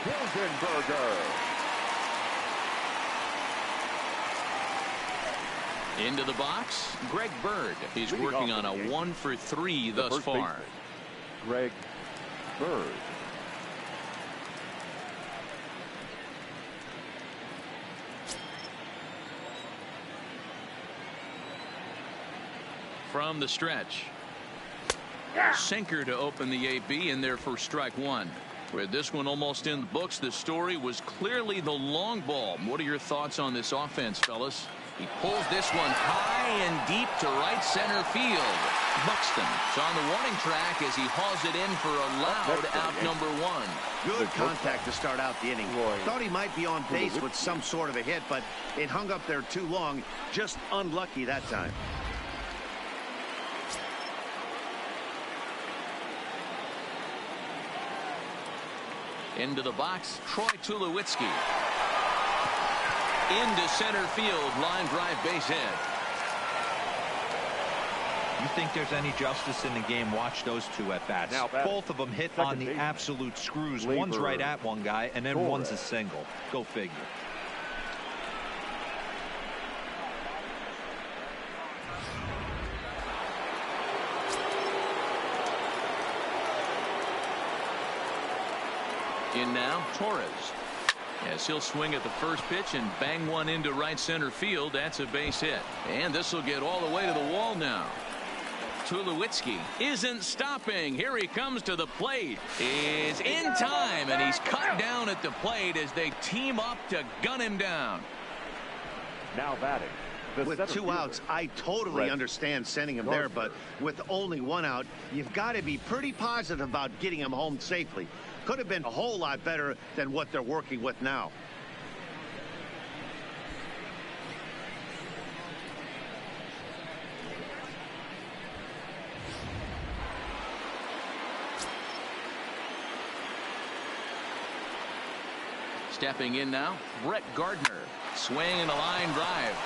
Hildenberger. Into the box, Greg Bird. He's working on a 1 for 3 thus far. Greg Bird. From the stretch. Sinker to open the AB in there for strike 1. With this one almost in the books, the story was clearly the long ball. What are your thoughts on this offense, fellas? He pulls this one high and deep to right center field. Buxton is on the warning track as he hauls it in for a loud out number 1. Good contact to start out the inning. Thought he might be on base with some sort of a hit, but it hung up there too long. Just unlucky that time. Into the box, Troy Tulowitzki. Into center field, line drive base hit. You think there's any justice in the game? Watch those 2 at bats. Both of them hit on the absolute screws. One's right at one guy, and then one's a single. Go figure. In now, Torres. As he'll swing at the first pitch and bang one into right center field. That's a base hit. And this will get all the way to the wall now. Tulowitzki isn't stopping. Here he comes to the plate. Is in time, and he's cut down at the plate as they team up to gun him down. Now batting, With 2 outs, I totally understand sending him there, but with only 1 out, you've got to be pretty positive about getting him home safely. Could have been a whole lot better than what they're working with now. Stepping in now, Brett Gardner. Swing and a line drive.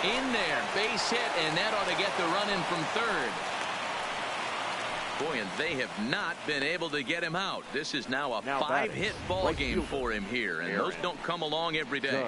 In there, base hit, and that ought to get the run in from third. Boy, and they have not been able to get him out. This is now a 5-hit ball game for him here, and those don't come along every day.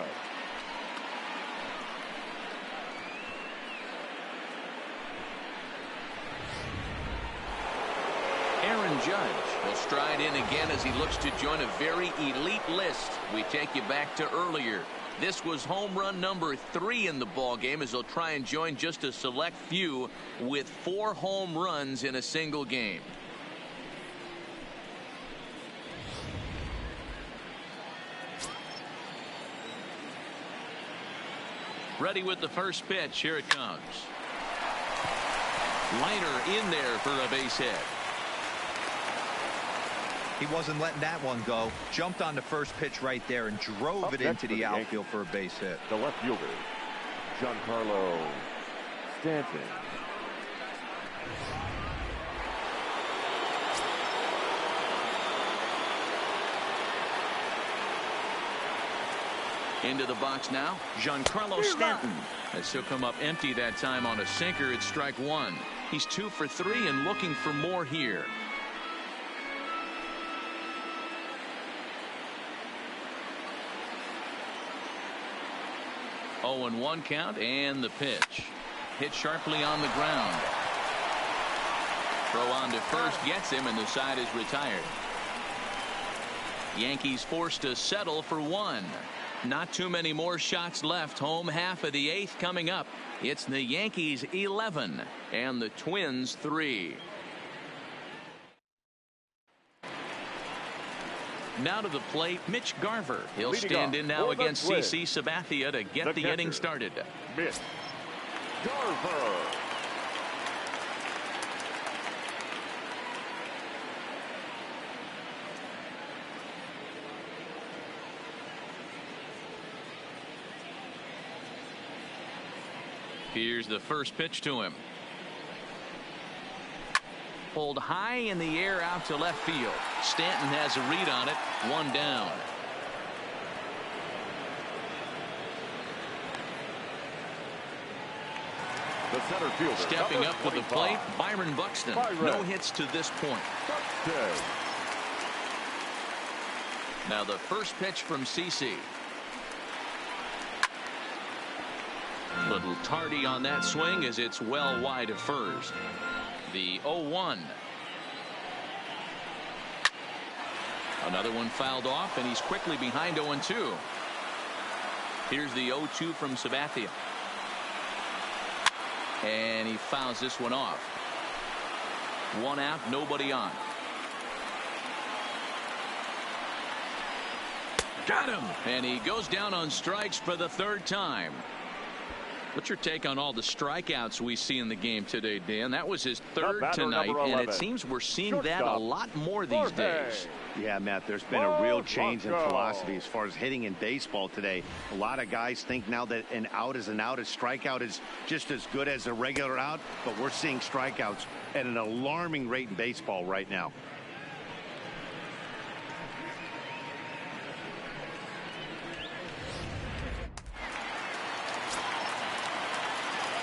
Aaron Judge will stride in again as he looks to join a very elite list. We take you back to earlier. This was home run number 3 in the ball game as they'll try and join just a select few with 4 home runs in a single game. Ready with the first pitch. Here it comes. Liner in there for a base hit. He wasn't letting that one go. Jumped on the first pitch right there and drove it into the outfield for a base hit. The left fielder, Giancarlo Stanton. Into the box now, Giancarlo Stanton. As he'll come up empty that time on a sinker, it's strike 1. He's 2 for 3 and looking for more here. 0-1 count, and the pitch. Hit sharply on the ground. Throw on to first gets him, and the side is retired. Yankees forced to settle for 1. Not too many more shots left. Home half of the 8th coming up. It's the Yankees 11 and the Twins 3. Now to the plate, Mitch Garver. He'll stand in now against CC Sabathia to get the inning started. Mitch Garver. Here's the first pitch to him. Pulled high in the air out to left field. Stanton has a read on it. 1 down. The center fielder, stepping up to the plate, Byron Buxton. No hits to this point. Now the first pitch from CC. Little tardy on that swing as it's well wide of first. The 0-1. Another one fouled off, and he's quickly behind 0-2. Here's the 0-2 from Sabathia. And he fouls this one off. 1 out, nobody on. Got him! And he goes down on strikes for the 3rd time. What's your take on all the strikeouts we see in the game today, Dan? That was his 3rd tonight, and it seems we're seeing that a lot more these days. Yeah, Matt, there's been a real change in philosophy as far as hitting in baseball today. A lot of guys think now that an out is an out. A strikeout is just as good as a regular out, but we're seeing strikeouts at an alarming rate in baseball right now.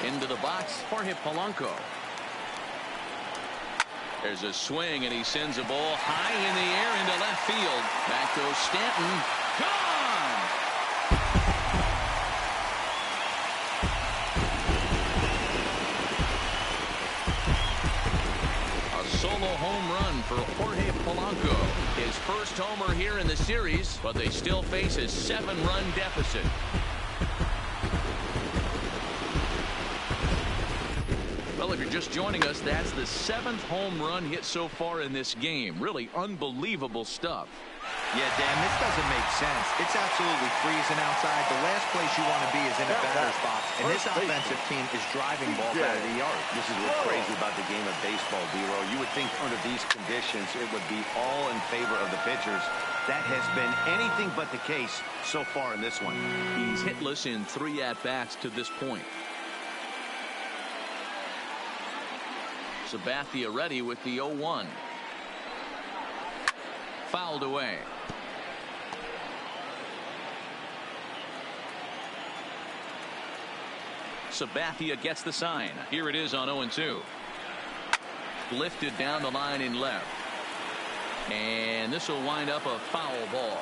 Into the box, Jorge Polanco. There's a swing, and he sends a ball high in the air into left field. Back goes Stanton. Gone! A solo home run for Jorge Polanco. His first homer here in the series, but they still face a 7-run deficit. Well, if you're just joining us, that's the 7th home run hit so far in this game. Really unbelievable stuff. Yeah, Dan, this doesn't make sense. It's absolutely freezing outside. The last place you want to be is in a batter's box, and this offensive team is driving balls out of the yard. This is what's crazy about the game of baseball, D-Row. You would think under these conditions it would be all in favor of the pitchers. That has been anything but the case so far in this one. He's hitless in 3 at-bats to this point. Sabathia ready with the 0-1. Fouled away. Sabathia gets the sign. Here it is on 0-2. Lifted down the line in left. And this will wind up a foul ball.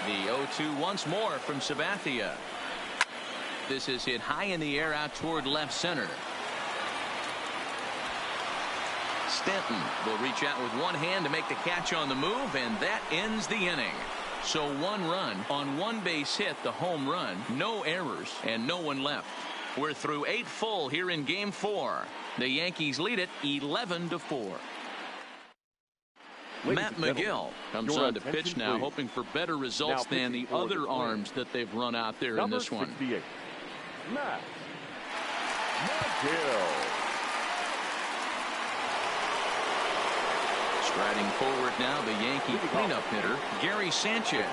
The 0-2 once more from Sabathia. This is hit high in the air out toward left center. Stanton will reach out with one hand to make the catch on the move, and that ends the inning. So 1 run on 1 base hit, the home run, no errors, and no one left. We're through 8 full here in Game 4. The Yankees lead it 11-4. Matt McGill comes on to pitch now, hoping for better results than the other arms that they've run out there in this one. Matt McGill. Striding forward now, the Yankee cleanup hitter, Gary Sanchez.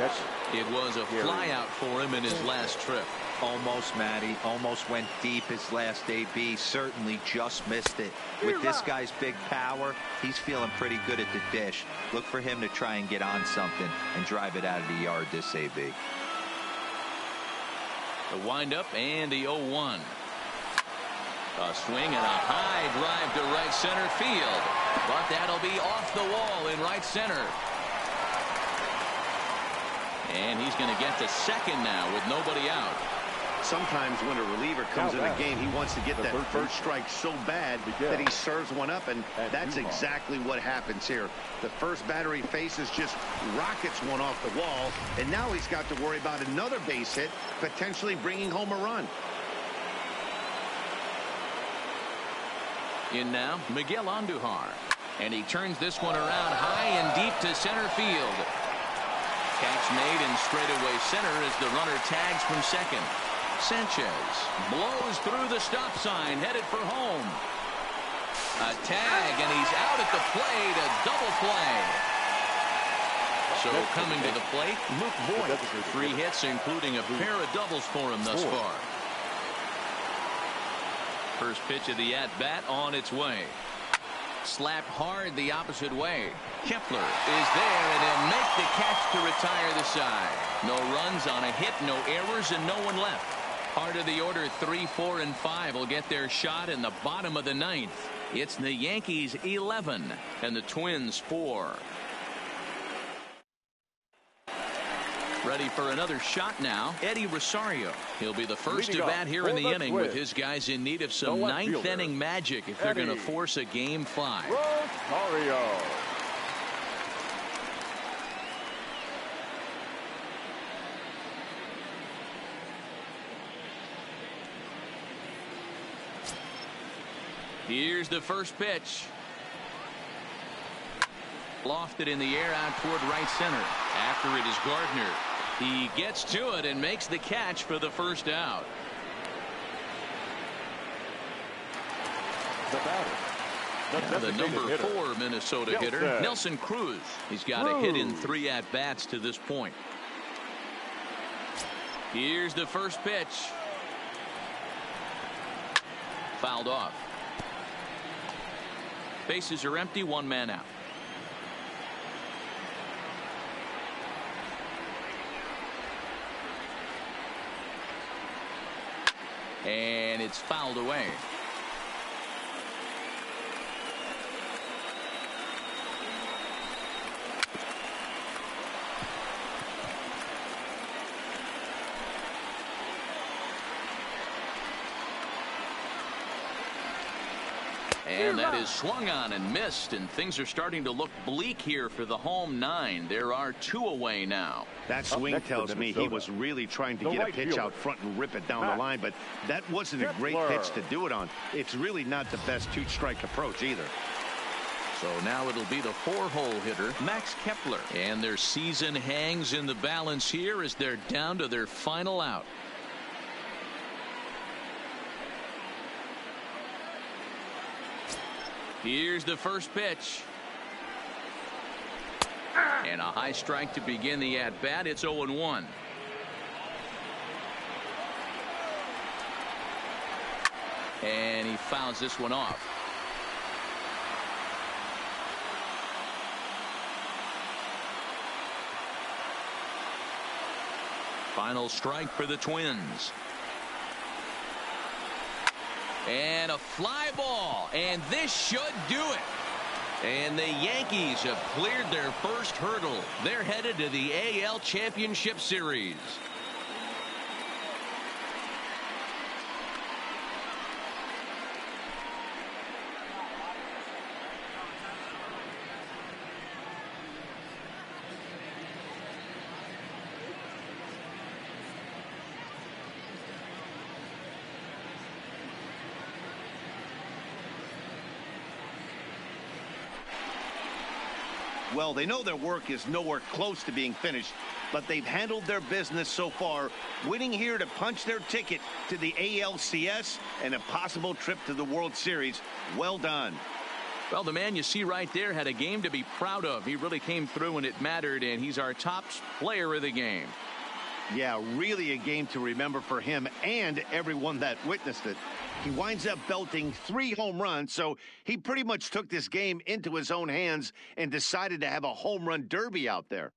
It was a flyout for him in his last trip. Almost, Matty. Almost went deep his last AB. Certainly just missed it. With this guy's big power, he's feeling pretty good at the dish. Look for him to try and get on something and drive it out of the yard this AB. The windup and the 0-1. A swing and a high drive to right center field. But that'll be off the wall in right center. And he's going to get to second now with nobody out. Sometimes when a reliever comes in a game, he wants to get that first strike so bad that he serves one up, and that's exactly what happens here. The first batter he faces just rockets one off the wall, and now he's got to worry about another base hit, potentially bringing home a run. In now, Miguel Andujar. And he turns this one around high and deep to center field. Catch made in straightaway center as the runner tags from second. Sanchez blows through the stop sign, headed for home. A tag, and he's out at the plate, a double play. So coming to the plate, Luke Voigt. 3 hits, including a pair of doubles for him thus far. First pitch of the at-bat on its way. Slapped hard the opposite way. Kepler is there, and he'll make the catch to retire the side. No runs on a hit, no errors, and no one left. Part of the order, 3, 4, and 5 will get their shot in the bottom of the 9th. It's the Yankees 11 and the Twins 4. Ready for another shot now, Eddie Rosario. He'll be the first to bat here in the inning with his guys in need of some 9th inning magic if they're going to force a Game 5. Rosario. Here's the first pitch. Lofted in the air out toward right center. After it is Gardner. He gets to it and makes the catch for the first out. The batter. The number 4 Minnesota hitter, Nelson Cruz. He's got a hit in 3 at-bats to this point. Here's the first pitch. Fouled off. Bases are empty, 1 man out. And it's fouled away. And that is swung on and missed, and things are starting to look bleak here for the home 9. There are 2 away now. That swing tells me he was really trying to get a pitch out front and rip it down the line, but that wasn't a great pitch to do it on. It's really not the best 2-strike approach either. So now it'll be the 4-hole hitter, Max Kepler. And their season hangs in the balance here as they're down to their final out. Here's the first pitch. And a high strike to begin the at-bat. It's 0-1. And he fouls this one off. Final strike for the Twins. And a fly ball. And this should do it. And the Yankees have cleared their first hurdle. They're headed to the AL Championship Series. Well, they know their work is nowhere close to being finished, but they've handled their business so far, winning here to punch their ticket to the ALCS and a possible trip to the World Series. Well done. Well, the man you see right there had a game to be proud of. He really came through when it mattered, and he's our top player of the game. Yeah, really a game to remember for him and everyone that witnessed it. He winds up belting 3 home runs, so he pretty much took this game into his own hands and decided to have a home run derby out there.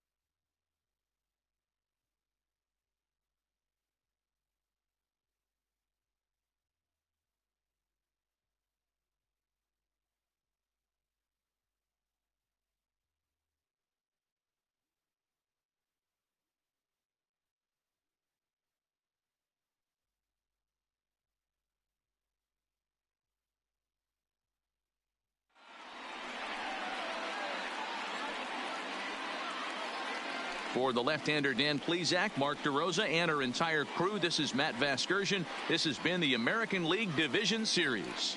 For the left-hander Dan Plesac, Mark DeRosa, and our entire crew, this is Matt Vasgersian. This has been the American League Division Series.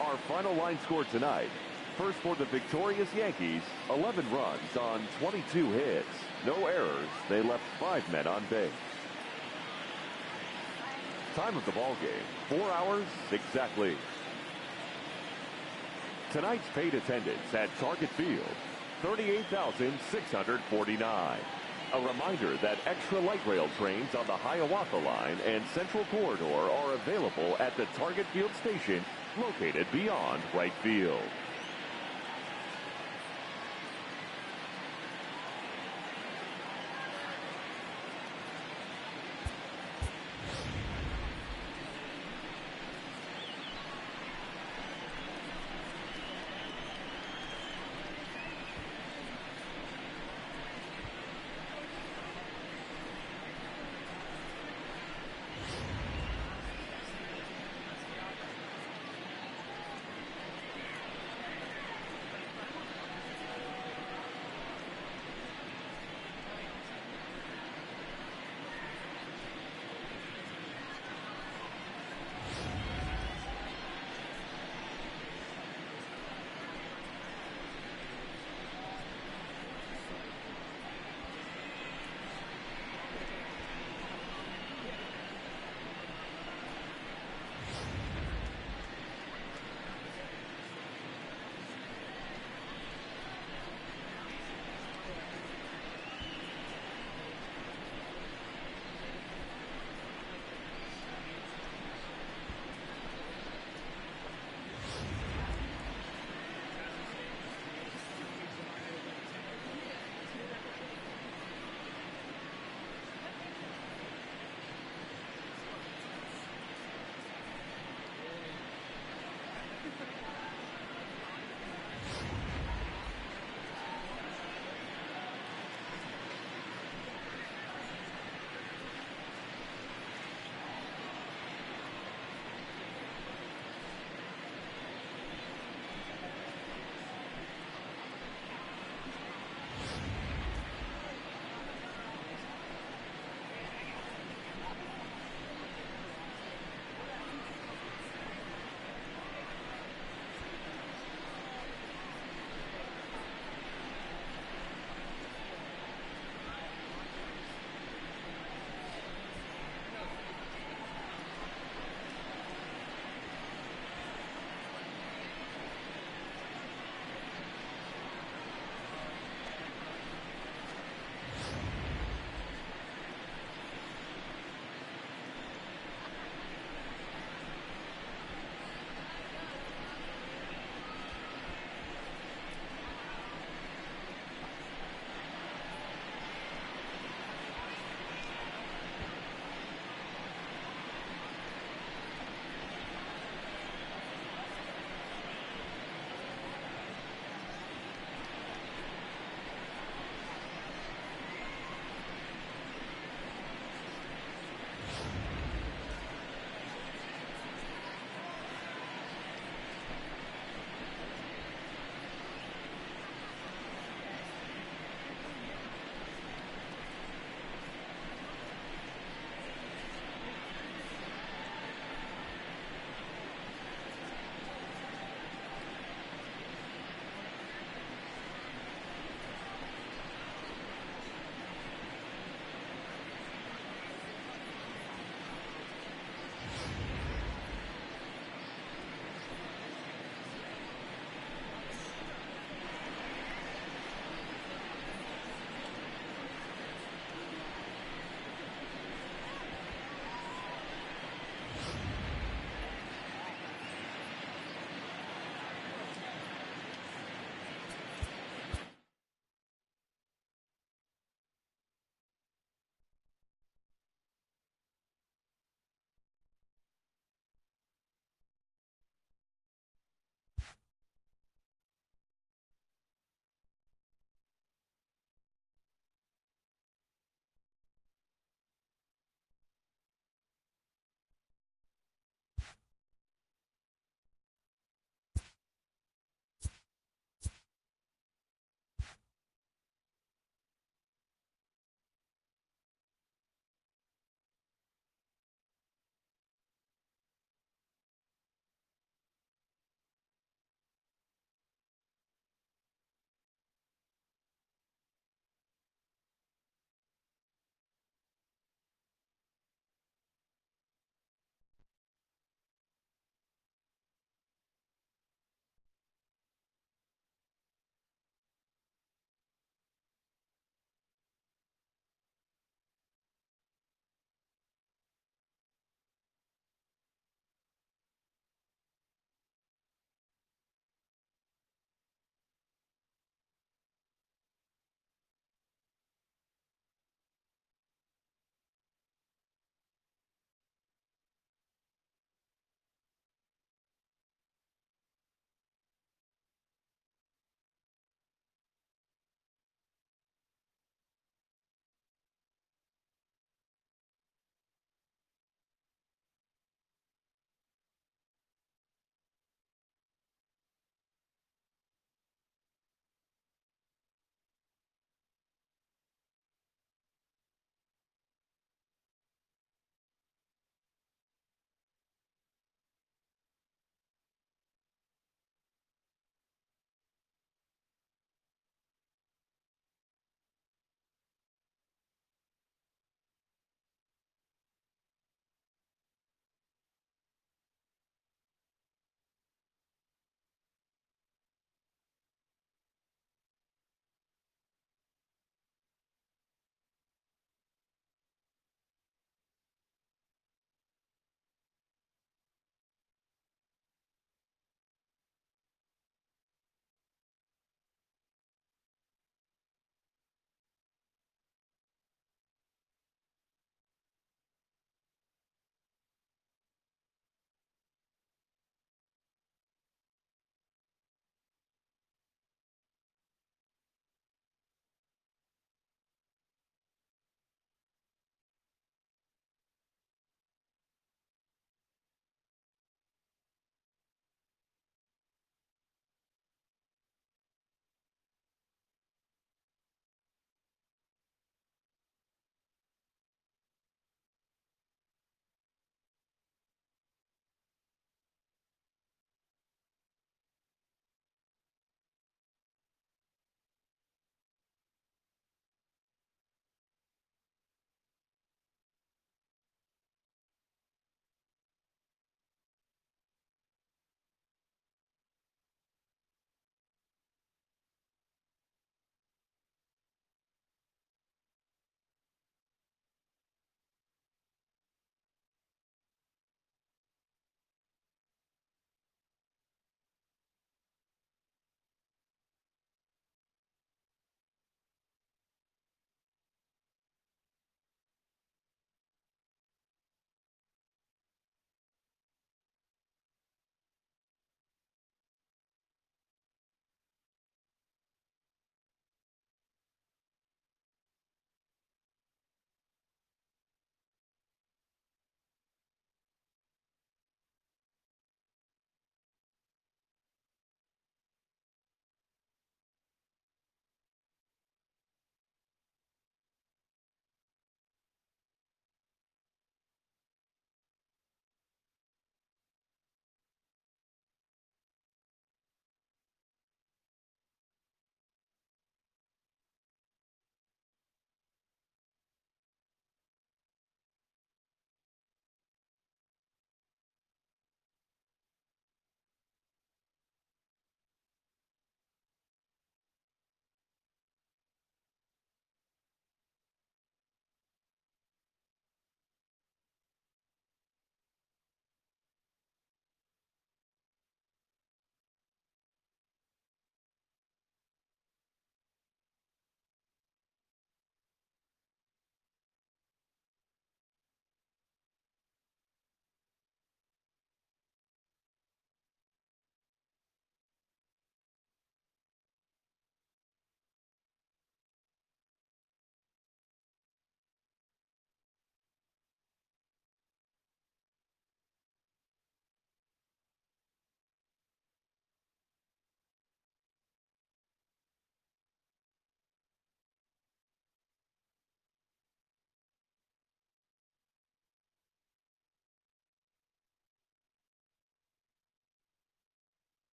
Our final line score tonight. First for the victorious Yankees, 11 runs on 22 hits. No errors. They left 5 men on base. Time of the ball game, 4 hours exactly. Tonight's paid attendance at Target Field, 38,649. A reminder that extra light rail trains on the Hiawatha Line and Central Corridor are available at the Target Field station located beyond right field.